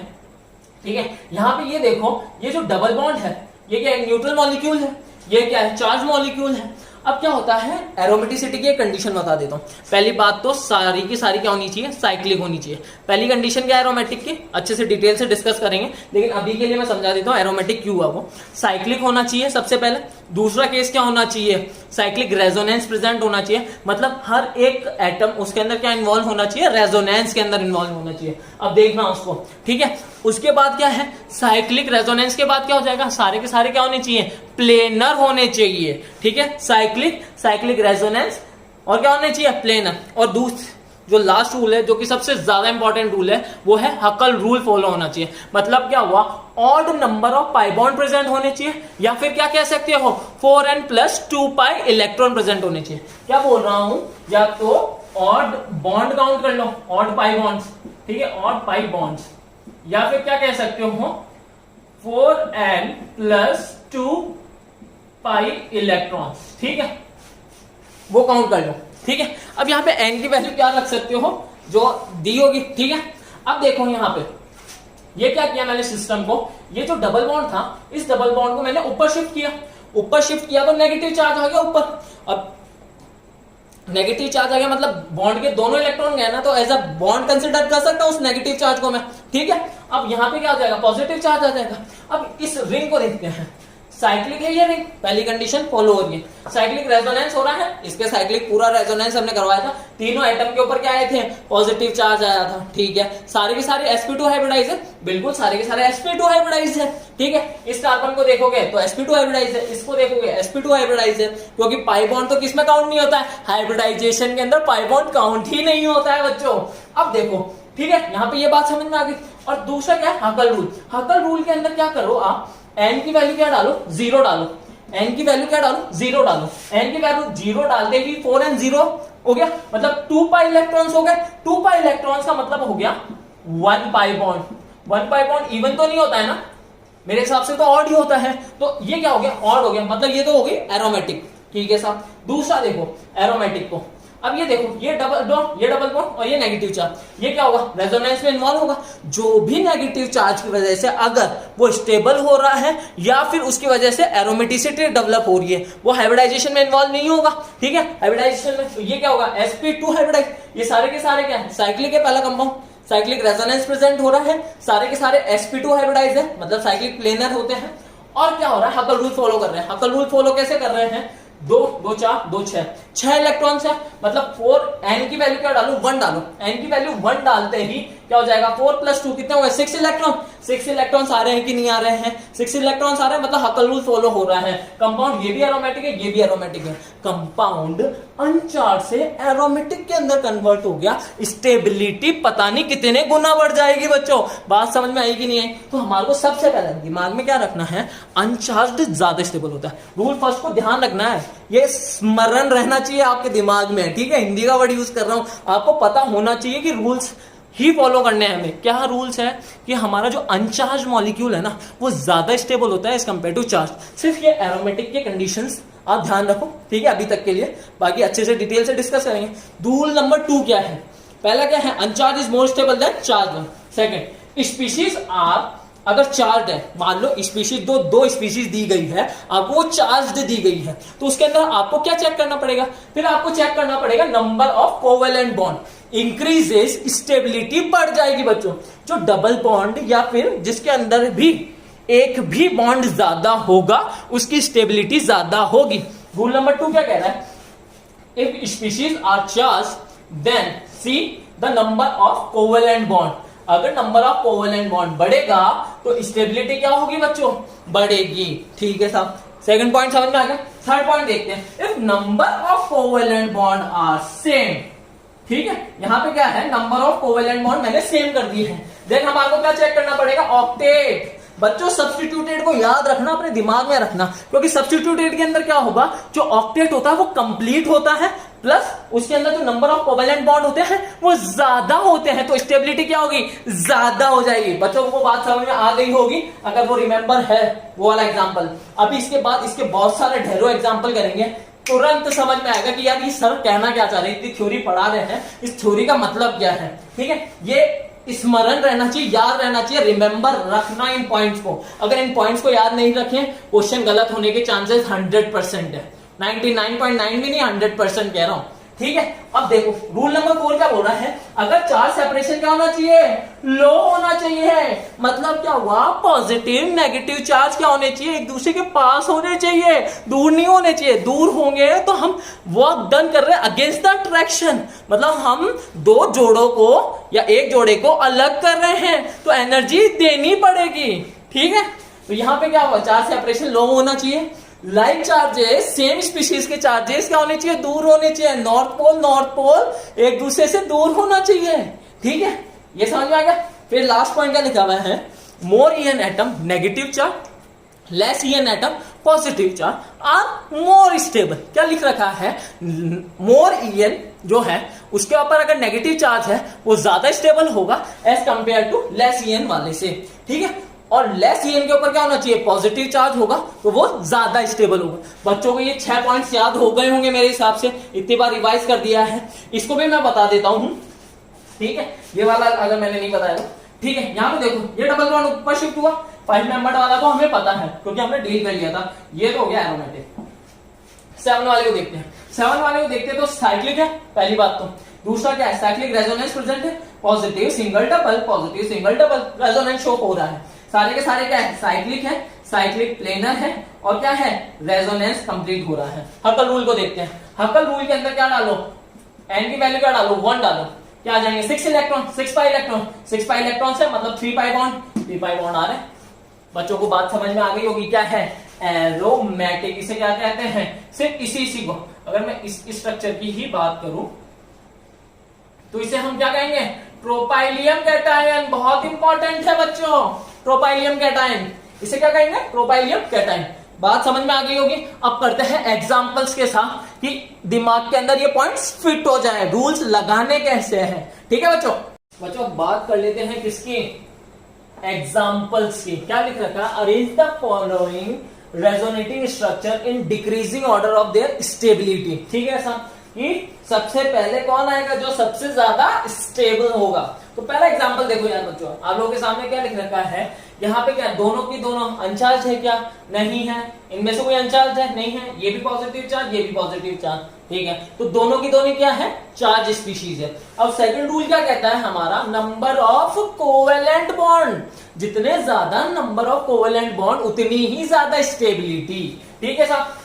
ठीक है, यहां पे ये देखो, ये जो डबल बॉन्ड है ये क्या है, न्यूट्रल मॉलिक्यूल है, ये क्या है, चार्ज मॉलिक्यूल है। अब क्या होता है, एरोमेटिसिटी की एक कंडीशन बता देता हूं। पहली बात तो सारी की सारी क्या होनी चाहिए, साइक्लिक होनी चाहिए। पहली कंडीशन क्या है एरोमेटिक की, अच्छे से डिटेल से डिस्कस करेंगे, लेकिन अभी के लिए मैं समझा देता हूं एरोमेटिक क्यों है। वो साइक्लिक होना चाहिए सबसे पहले। दूसरा केस क्या होना चाहिए, साइक्लिक रेजोनेंस प्रेजेंट होना चाहिए, मतलब हर एक एटम उसके अंदर क्या इन्वॉल्व होना चाहिए, रेजोनेंस के अंदर इन्वॉल्व होना चाहिए। अब देखना उसको। ठीक है, उसके बाद क्या है, साइक्लिक रेजोनेंस के बाद क्या हो जाएगा, सारे के सारे क्या होने चाहिए, प्लेनर होने चाहिए। ठीक है, साइक्लिक रेजोनेंस और क्या होने चाहिए, प्लेनर। और दूसरा जो लास्ट रूल है, जो कि सबसे ज्यादा इंपॉर्टेंट रूल है, वो है हकल रूल फॉलो होना चाहिए। मतलब क्या हुआ, odd number of pi bond present होने चाहिए, या फिर क्या कह सकते हो 4n + 2 पाई इलेक्ट्रॉन प्रेजेंट होने चाहिए। क्या बोल रहा हूं, या तो ऑड बॉन्ड काउंट कर लो, ऑड पाई बॉन्ड्स। ठीक है, ऑड पाई बॉन्ड्स, या फिर क्या कह सकते हो 4n + 2 पाई इलेक्ट्रॉन्स। ठीक है, वो काउंट कर लो। ठीक है, अब यहां पे n की वैल्यू क्या रख सकते हो, जो दी होगी। ठीक है, अब देखो यहां पे ये क्या किया मैंने सिस्टम को, ये जो डबल बॉन्ड था इस डबल बॉन्ड को मैंने ऊपर शिफ्ट किया, ऊपर शिफ्ट किया तो नेगेटिव चार्ज आ गया ऊपर। अब नेगेटिव चार्ज आ गया मतलब बॉन्ड के दोनों इलेक्ट्रॉन गए ना, तो एज अ बॉन्ड कंसिडर कर सकता हूं उस नेगेटिव चार्ज को मैं। ठीक है, अब यहां पे क्या आ जाएगा, पॉजिटिव चार्ज आ जाएगा। अब इस रिंग को देखते हैं, साइक्लिक है या नहीं, पहली कंडीशन फॉलो हो रही है। साइक्लिक रेजोनेंस हो रहा है, इसके साइक्लिक पूरा रेजोनेंस हमने करवाया था, तीनों एटम के ऊपर क्या आए थे, पॉजिटिव चार्ज आया था। ठीक है, सारे के सारे sp2 हाइब्रिडाइज है, बिल्कुल सारे के सारे sp2 हाइब्रिडाइज है। ठीक है, इस कार्बन को देखोगे तो sp2 हाइब्रिडाइज है, इसको देखोगे sp2 हाइब्रिडाइज है, क्योंकि पाई बॉन्ड तो किसमें काउंट नहीं होता है, हाइब्रिडाइजेशन के अंदर पाई बॉन्ड काउंट ही नहीं होता है बच्चों। अब देखो, ठीक है, यहाँ पे ये बात समझ में आ गई। और दूसरा क्या है, हकल रूल। हकल रूल के अंदर क्या करो आप, n की वैल्यू क्या डालो, 0 डालो। n की वैल्यू क्या डालो, 0 डालो। n की वैल्यू 0 डालते ही 4n 0 हो गया, मतलब 2 पाई इलेक्ट्रॉन्स हो गए। 2 पाई इलेक्ट्रॉन्स का मतलब हो गया 1 pi bond. 1 pi bond even तो नहीं होता है ना, मेरे हिसाब से तो ऑड ही होता है, तो ये क्या हो गया, ऑड हो गया, मतलब ये तो हो गई एरोमेटिक। ठीक है साहब, दूसरा देखो एरोमेटिक को, अब ये देखो, ये डबल बॉन्ड, ये डबल बॉन्ड और ये नेगेटिव चार्ज, ये क्या होगा, रेजोनेंस में इन्वॉल्व होगा। जो भी नेगेटिव चार्ज की वजह से अगर वो स्टेबल हो रहा है या फिर उसकी वजह से एरोमेटिसिटी डेवलप हो रही है, वो हाइब्रिडाइजेशन में इन्वॉल्व नहीं होगा। ठीक है, हाइब्रिडाइजेशन में तो ये क्या होगा, sp2 हाइब्रिडाइज। ये सारे के सारे क्या है, साइक्लिक है पहला कंपाउंड, साइक्लिक रेजोनेंस प्रेजेंट हो रहा है, सारे के सारे sp2 हाइब्रिडाइज है, मतलब साइक्लिक प्लेनर होते हैं। और क्या हो रहा है, हकल रूल फॉलो कर रहे हैं। हकल रूल फॉलो कैसे कर रहे हैं, 2 2 4 2 6 इलेक्ट्रॉन्स है, मतलब 4, n की वैल्यू क्या डालो, 1 डालो। n की वैल्यू 1 डालते ही क्या हो जाएगा, 4 + 2 कितने हो गए, 6 इलेक्ट्रॉन। 6 इलेक्ट्रॉन्स आ रहे हैं कि नहीं आ रहे हैं, 6 इलेक्ट्रॉन्स आ रहे हैं, मतलब हकल रूल फॉलो हो रहा है। कंपाउंड ये भी एरोमेटिक है, ये भी एरोमेटिक है। कंपाउंड अनचार्ज से एरोमेटिक के अंदर कन्वर्ट हो गया, स्टेबिलिटी पता नहीं कितने गुना बढ़ जाएगी बच्चों। बात समझ में आई कि नहीं आई, तो हमारे को सबसे पहले दिमाग में क्या रखना है, अनचार्ज ज्यादा स्टेबल होता है। रूल फर्स्ट को ध्यान रखना है, ये स्मरण रहना चाहिए आपके दिमाग में। ठीक है, हिंदी का वर्ड यूज कर रहा हूं, आपको पता होना चाहिए कि रूल्स ही फॉलो करने हैं हमें। क्या रूल्स है कि हमारा जो अनचार्ज मॉलिक्यूल है ना, वो ज्यादा स्टेबल होता है एज कंपेयर टू चार्ज। सिर्फ ये एरोमेटिक के कंडीशंस आप ध्यान रखो, ठीक है, अभी तक के लिए, बाकी अच्छे से डिटेल से डिस्कस करेंगे। रूल नंबर 2 क्या है, पहला क्या है, uncharge is more stable than charge. Second, species are, अगर चार्ज है, मान लो स्पीशीज दो स्पीशीज दी गई है, आपको वो चार्ज दी गई है, तो उसके अंदर आपको क्या चेक करना पड़ेगा, फिर आपको चेक करना पड़ेगा number of covalent bond. Increases, stability बढ़ जाएगी बच्चों। जो डबल बॉन्ड या फिर जिसके अंदर भी एक भी बॉन्ड ज्यादा होगा, उसकी स्टेबिलिटी ज्यादा होगी। रूल नंबर 2 क्या कह रहा है, if species are charge then see the number of covalent bond. अगर नंबर ऑफ कोवेलेंट बॉन्ड बढ़ेगा तो स्टेबिलिटी क्या होगी बच्चों, बढ़ेगी। ठीक है साहब, सेकंड पॉइंट समझ में आ गया। थर्ड पॉइंट देखते हैं, if number of covalent bond are same. ठीक है, यहां पे क्या है, नंबर ऑफ कोवेलेंट बॉन्ड मैंने सेम कर दिए हैं, देन हमारे को क्या चेक करना पड़ेगा, ऑक्टेट। बच्चों सब्स्टिट्यूटेड को याद रखना, अपने दिमाग में रखना, क्योंकि सब्स्टिट्यूटेड के अंदर क्या होगा, जो ऑक्टेट होता है वो कंप्लीट होता है, प्लस उसके अंदर जो नंबर ऑफ कोवेलेंट बॉन्ड होते हैं वो ज्यादा होते हैं, तो स्टेबिलिटी क्या होगी, ज्यादा हो जाएगी। बच्चों को बात समझ में आ गई होगी अगर वो रिमेंबर है वो वाला एग्जांपल। अभी इसके बाद इसके बहुत सारे ढेरों एग्जांपल करेंगे, तुरंत समझ में आएगा कि यार ये सर कहना क्या चाह रहे हैं, इतनी थ्योरी पढ़ा रहे हैं, इस थ्योरी का मतलब क्या है। ठीक है, ये स्मरण रहना चाहिए, याद रहना चाहिए, रिमेंबर रखना इन पॉइंट्स को। अगर इन पॉइंट्स को याद नहीं रखें, क्वेश्चन गलत होने के चांसेस 100% है, 99.9 भी नहीं, 100% कह रहा हूं। ठीक है, अब देखो रूल नंबर 4 क्या बोल रहा है, अगर चार्ज सेपरेशन क्या होना चाहिए, लो होना चाहिए। मतलब क्या हुआ, पॉजिटिव नेगेटिव चार्ज क्या होने चाहिए, एक दूसरे के पास होने चाहिए, दूर नहीं होने चाहिए। दूर होंगे तो हम वर्क डन कर रहे हैं अगेंस्ट द अट्रैक्शन, मतलब हम दो जोड़ों को या एक जोड़े को अलग कर रहे हैं, तो एनर्जी देनी पड़ेगी। ठीक है, तो यहां पे क्या हुआ, चार्ज सेपरेशन लो होना चाहिए। लाइक चार्जेस, सेम स्पीशीज के चार्जेस क्या होने चाहिए, दूर होने चाहिए। नॉर्थ पोल एक दूसरे से दूर होना चाहिए। ठीक है, ये समझ में आ गया। फिर लास्ट पॉइंट क्या लिखा हुआ है, more EN atom negative charge, less EN atom positive charge are more stable. क्या लिख रखा है, मोर ईएन जो है उसके ऊपर अगर नेगेटिव चार्ज है वो ज्यादा स्टेबल होगा as compare to less EN वाले से। ठीक है, और लेस ईएन के ऊपर क्या होना चाहिए, पॉजिटिव चार्ज होगा, तो वो ज्यादा स्टेबल होगा। बच्चों को ये 6 पॉइंट्स याद हो गए होंगे मेरे हिसाब से, इतनी बार रिवाइज कर दिया है। इसको भी मैं बता देता हूं, ठीक है, ये वाला अगर मैंने नहीं बताया। ठीक है, यहां पे देखो ये डबल बॉन्ड ऊपर शिफ्ट हुआ, 5 मेंबर वाला तो हमें पता है क्योंकि हमने डील कर लिया था, ये तो हो गया एरोमेटिक। 7 वाले को देखते हैं, 7 वाले को देखते हैं तो साइक्लिक है पहली बात तो। दूसरा क्या है, साइक्लिक रेजोनेंस प्रेजेंट है, positive single double resonance show हो रहा है। सारे के सारे क्या है, साइक्लिक है, साइक्लिक प्लेनर है और क्या है, रेजोनेंस कंप्लीट हो रहा है। हकल रूल को देखते हैं। हकल रूल के अंदर क्या डालो, एन की वैल्यू क्या डालो, 1 डालो, क्या आ जाएंगे 6 electron, 6 pi electron, 6 pi electron से मतलब 3 पाई बॉन्ड, 3 पाई बॉन्ड आ रहे हैं। बच्चों को बात समझ में आ गई होगी, क्या है एरोमेटिक, इसे क्या कहते हैं। सिर्फ इसी को अगर मैं इस स्ट्रक्चर की ही बात करूं तो इसे हम क्या कहेंगे, प्रोपाइलियम कैटायन। बहुत इंपॉर्टेंट है बच्चों, प्रोपाइलियम कैटायन, इसे क्या कहेंगे, प्रोपाइलियम कैटायन। बात समझ में आ गई होगी। अब करते हैं एग्जांपल्स के साथ कि दिमाग के अंदर ये पॉइंट्स फिट हो जाए, रूल्स लगाने कैसे हैं। ठीक है बच्चों बात कर लेते हैं किसकी, एग्जांपल्स की। क्या लिख रखा है, arrange the following resonating structure in decreasing order of their stability. ठीक है ऐसा कि सबसे पहले कौन आएगा, जो सबसे ज्यादा स्टेबल होगा। तो पहला एग्जांपल देखो यार बच्चों, आप लोगों के सामने क्या लिख रखा है, यहाँ पे क्या दोनों की दोनों अनचार्ज है क्या, नहीं है। इनमें से कोई अनचार्ज है, नहीं है। ये भी पॉजिटिव चार्ज, ये भी पॉजिटिव चार्ज, ठीक है। तो दोनों की दोनों क्या है, चार्ज स्पीशीज है। अब सेकंड रूल क्या कहता है हमारा, नंबर ऑफ कोवेलेंट बॉन्ड, जितने ज्यादा नंबर ऑफ कोवेलेंट बॉन्ड उतनी ही ज्यादा स्टेबिलिटी। ठीक है साहब,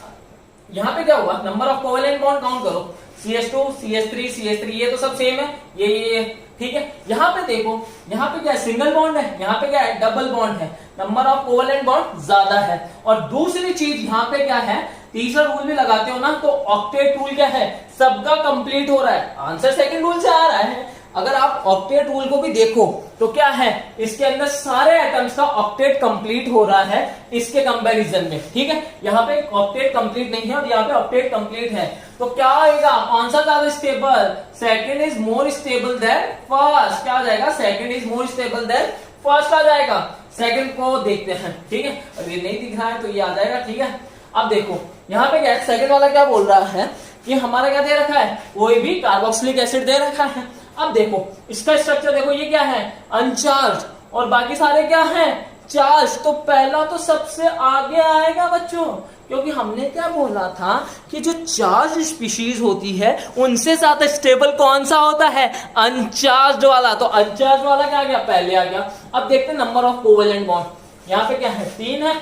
यहाँ पे क्या हुआ, number of covalent bond count करो, CH2 CH3 CH3, ये तो सब सेम है, ये ठीक है। यहाँ पे देखो, यहाँ पे क्या है, सिंगल बॉन्ड है, यहाँ पे क्या है, डबल बॉन्ड है, नंबर ऑफ कोवेलेंट बॉन्ड ज्यादा है। और दूसरी चीज यहाँ पे क्या है, तीसरा रूल भी लगाते हो ना तो ऑक्टेट रूल क्या है, सबका कंप्लीट हो रहा है। आंसर सेकंड रूल से आ रहा है। अगर आप ऑक्टेट रूल को भी देखो तो क्या है, इसके अंदर सारे एटम्स का ऑक्टेट कंप्लीट हो रहा है इसके कंपैरिजन में। ठीक है, यहाँ पे ऑक्टेट कंप्लीट नहीं है और यहाँ पे ऑक्टेट कंप्लीट है। तो क्या आएगा, कौन सा ज्यादा stable, second is more stable than first. क्या आ जाएगा, second is more stable than first आ जाएगा। सेकंड को देखते हैं, ठीक है। अब ये नहीं दिख रहा है तो ये आ जाएगा, ठीक है। अब देखो यहाँ पे क्या, सेकंड वाला क्या बोल रहा है कि हमारा क्या दे रखा है, कोई भी कार्बोक्सिलिक एसिड दे रखा है। अब देखो इसका स्ट्रक्चर देखो, ये क्या है, अनचार्ज, और बाकी सारे क्या हैं, चार्ज। तो पहला तो सबसे आगे आएगा बच्चों, क्योंकि हमने क्या बोला था कि जो चार्ज स्पीशीज होती है उनसे ज्यादा स्टेबल कौन सा होता है, अनचार्ज वाला। तो अनचार्ज वाला क्या आ गया, पहले आ गया। अब देखते हैं नंबर ऑफ कोवेलेंट बॉन्ड, यहाँ पे क्या है 3 है,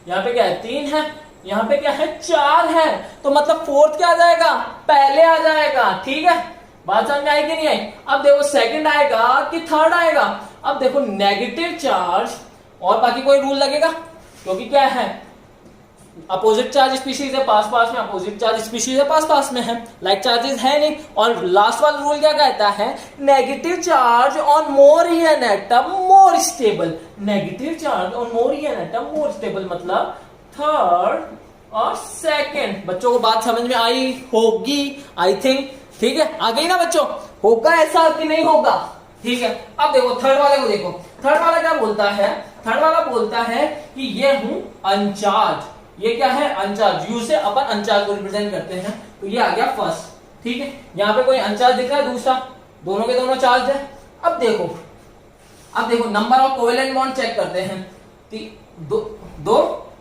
यहाँ पे क्या है 3 है, यहाँ पे क्या है 4 है। तो मतलब फोर्थ क्या आ जाएगा, पहले आ जाएगा। ठीक है, बात समझ में आई कि नहीं आई। अब देखो सेकंड आएगा कि थर्ड आएगा। अब देखो नेगेटिव चार्ज और बाकी कोई रूल लगेगा, क्योंकि क्या है, अपोजिट चार्ज स्पीशीज है पास पास में, अपोजिट चार्ज स्पीशीज है पास पास में है, लाइक चार्जेस है नहीं। और लास्ट वाला रूल क्या कहता है, negative charge on more he N atom more stable. Negative charge on more he N atom more stable मतलब थर्ड और सेकंड। बच्चों को बात समझ में आई होगी आई थिंक, ठीक है। आ गई ना बच्चों, होगा ऐसा कि नहीं होगा, ठीक है। अब देखो थर्ड वाले को देखो, थर्ड वाला क्या बोलता है, थर्ड वाला बोलता है कि ये हूं अनचार्ज, ये क्या है अनचार्ज, यू से अपन अनचार्ज को रिप्रेजेंट करते हैं। तो ये आ गया फर्स्ट, ठीक है। यहाँ पे कोई अनचार्ज दिख रहा है, दूसरा, दोनों के दोनों चार्ज है। अब देखो number of covalent bond check करते हैं, दो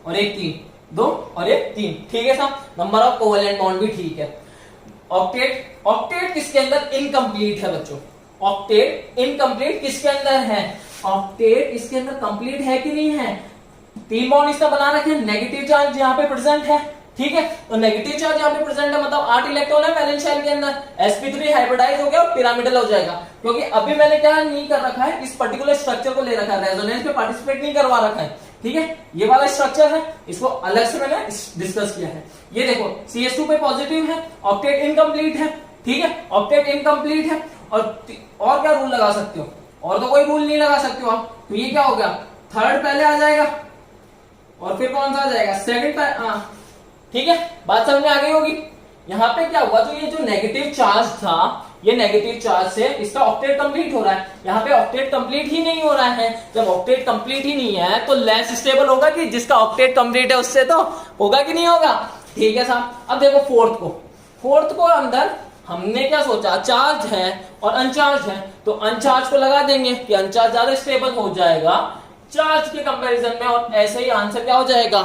और एक 3, 2 और एक 3, ठीक है साहब। नंबर ऑफ कोवेलेंट बॉन्ड भी ठीक है। ऑक्टेट किसके अंदर इनकम्प्लीट है बच्चों, ऑक्टेट इनकम्प्लीट किसके अंदर है, ऑक्टेट इसके अंदर कंप्लीट है कि नहीं है। 3 बॉन्ड इसका बना रखे, नेगेटिव चार्ज यहाँ पे प्रेजेंट है, ठीक है। तो नेगेटिव चार्ज यहाँ पे प्रेजेंट है मतलब 8 इलेक्ट्रॉन है वैलेंस शेल के अंदर, sp3 हाइब्रिडाइज हो गया और पिरामिडल हो जाएगा। क्योंकि अभी मैंने क्या नहीं कर रखा है, इस पर्टिकुलर स्ट्रक्चर को ले रखा है, रेजोनेंस में पार्टिसिपेट नहीं करवा रखा है, ठीक है। ये वाला स्ट्रक्चर है, इसको अलग से मैंने डिस्कस किया है। ये देखो CH2 पे पॉजिटिव है, ऑक्टेट इनकम्प्लीट है, ठीक है, ऑक्टेट इनकम्प्लीट है। और क्या रूल लगा सकते हो, और तो कोई रूल नहीं लगा सकते हो आप। तो ये क्या हो गया, थर्ड पहले आ जाएगा और फिर कौन सा आ जाएगा, सेकंड, ठीक है। बात समझ में आ गई होगी। यहाँ पे क्या हुआ, तो ये जो नेगेटिव चार्ज था, ये नेगेटिव चार्ज से इसका ऑक्टेट कंप्लीट हो रहा है, यहाँ पे ऑक्टेट कंप्लीट ही नहीं हो रहा है। जब ऑक्टेट कंप्लीट ही नहीं है तो लेस स्टेबल होगा कि जिसका ऑक्टेट कंप्लीट है उससे, तो होगा कि नहीं होगा, ठीक है साहब। अब देखो फोर्थ को अंदर हमने क्या सोचा, चार्ज है और अनचार्ज है, तो अनचार्ज को लगा देंगे कि अनचार्ज ज्यादा स्टेबल हो जाएगा चार्ज के कंपैरिजन में। और ऐसे ही आंसर क्या हो जाएगा,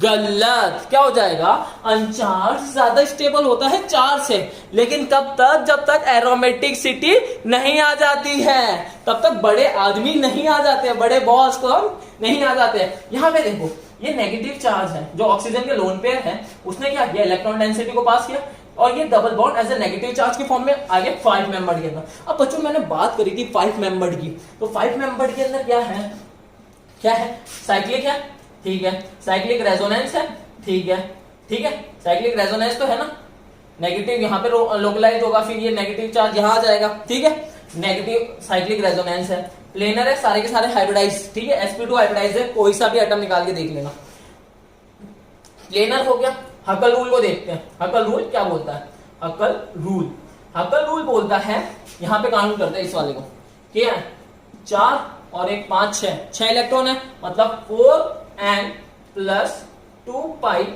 गलत। क्या हो जाएगा, अनचार्ज ज्यादा स्टेबल होता है चार्ज से, लेकिन कब तक, जब तक एरोमेटिसिटी नहीं आ जाती है, तब तक बड़े आदमी नहीं आ जाते, बड़े बॉस को हम नहीं आ जाते। यहाँ पे देखो ये नेगेटिव चार्ज है, जो ऑक्सीजन के लोन पेयर है उसने क्या किया, इलेक्ट्रॉन डेंसिटी को पास किया और ये double bond as a negative charge के फॉर्म में आ गया 5 मेंबर के अंदर। अब बच्चों मैंने बात करी थी 5 मेंबर की, तो 5 मेंबर के अंदर क्या है, साइक्लिक है, ठीक है, साइक्लिक रेजोनेंस है, ठीक है, साइक्लिक रेजोनेंस तो है ना, नेगेटिव यहाँ पे लोकलाइज होगा, फिर ये नेगेटिव चार्ज यहाँ आ जाएगा, ठीक है, नेगेटिव साइक्लिक रेजोनेंस है, प्लेनर है, सारे के सारे हाइब्रिडाइज, ठीक है, sp2 हाइब्रिडाइज है, कोई सा भी एटम निकाल के देख लेना। प्लेनर हो गया। हकल रूल को देखते हैं, हकल रूल क्या बोलता है, हकल रूल बोलता है, यहाँ पे काउंट करते हैं इस वाले को, क्या है 4 और 1 5 6 इलेक्ट्रॉन है, मतलब 4n प्लस 2 पाई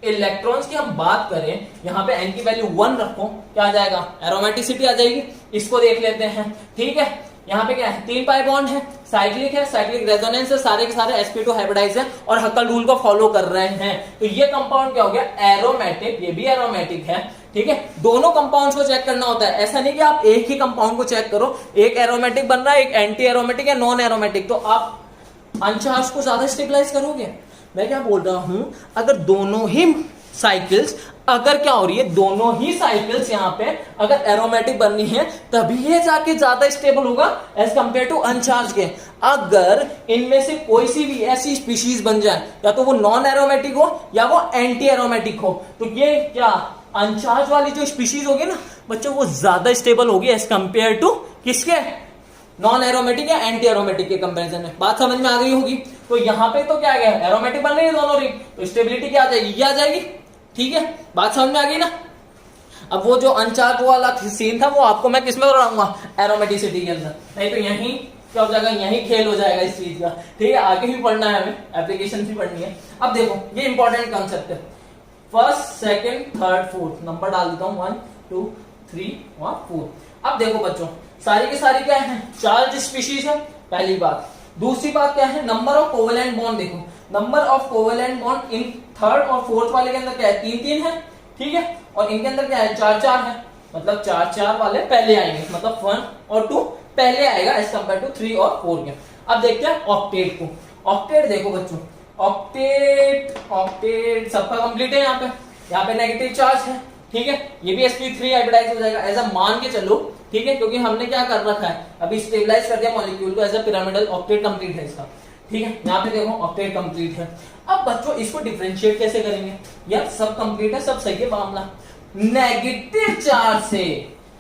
इलेक्ट्रॉन्स की हम बात करें, यहाँ पे n की वैल्यू 1 रखो, क्या आ जाएगा, एरोमेटिसिटी आ जाएगी। इसको देख लेते हैं, ठीक है, यहाँ पे क्या है 3 पाई बॉन्ड है, साइक्लिक है, साइक्लिक रेजोनेंस है, सारे के सारे sp2 हाइब्रिडाइज है और हकल रूल को फॉलो कर रहे हैं, तो ये कंपाउंड क्या हो गया, एरोमेटिक, ये भी एरोमेटिक है, ठीक है। दोनों कंपाउंड्स को चेक करना होता है, ऐसा नहीं कि आप एक ही कंपाउंड को चेक करो, एक एरोमेटिक बन रहा है, एक एंटी एरोमेटिक या नॉन एरोमेटिक, तो आप अनचार्ज को ज्यादा स्टेबलाइज करोगे। मैं क्या बोल रहा हूं, अगर दोनों ही साइकिल्स, अगर क्या हो रही है, दोनों ही साइकिल्स यहाँ पे अगर एरोमेटिक बननी है तभी ये जाके ज्यादा स्टेबल होगा एज कंपेयर टू अनचार्ज के। अगर इनमें से कोई सी भी ऐसी स्पीशीज बन जाए, या तो वो नॉन एरोमेटिक हो या वो एंटी एरोमेटिक हो, तो ये क्या अनचार्ज वाली जो स्पीशीज होगी ना बच्चों, वो ज्यादा स्टेबल होगी एज कंपेयर टू किसके, नॉन एरोमेटिक या एंटी एरोमेटिक के कंपैरिजन में। बात समझ में आ गई होगी। तो यहाँ पे तो क्या आ गया, एरोमेटिक बन रही है दोनों रिंग, तो स्टेबिलिटी क्या आ जाएगी, ये आ जाएगी, ठीक है, बात समझ में आ गई ना। अब वो जो अनचार्ज वाला सीन था वो आपको मैं किसमें कराऊंगा, एरोमेटिसिटी के अंदर, नहीं तो यहीं क्या हो जाएगा, यहीं खेल हो जाएगा इस चीज का, ठीक है। आगे भी पढ़ना है हमें, एप्लीकेशन भी पढ़नी है। अब देखो ये इंपॉर्टेंट कंसेप्ट है, first second third fourth, number डाल देता हूं 1 2 3 और 4। अब देखो बच्चों सारी की सारी क्या है, चार्ज स्पीशीज है, पहली बात। दूसरी बात क्या है, नंबर ऑफ कोवेलेंट बॉन्ड। देखो number of covalent bond in third और फोर्थ वाले के अंदर क्या है, 3 है, ठीक है, और इनके अंदर क्या है, 4 है, मतलब 4 वाले पहले आएंगे, मतलब 1 और 2 पहले आएगा एज कंपेयर टू 3 और 4 के। अब देखते हैं ऑक्टेट को। ऑक्टेट देखो बच्चों, ऑक्टेट सबका कंप्लीट है, यहाँ पे नेगेटिव चार्ज है, ठीक है, ये भी sp3 हाइब्रिडाइज हो जाएगा ऐसा मान के चलो, ठीक है, क्योंकि हमने क्या कर रखा है, अभी स्टेबलाइज कर दिया मॉलिक्यूल को, as a pyramidal octet complete है इसका, ठीक है। यहाँ पे देखो ऑक्टेट कंप्लीट है। अब बच्चों इसको डिफरेंशिएट कैसे करेंगे, यार सब कंप्लीट है, सब सही है, मामला नेगेटिव चार्ज से।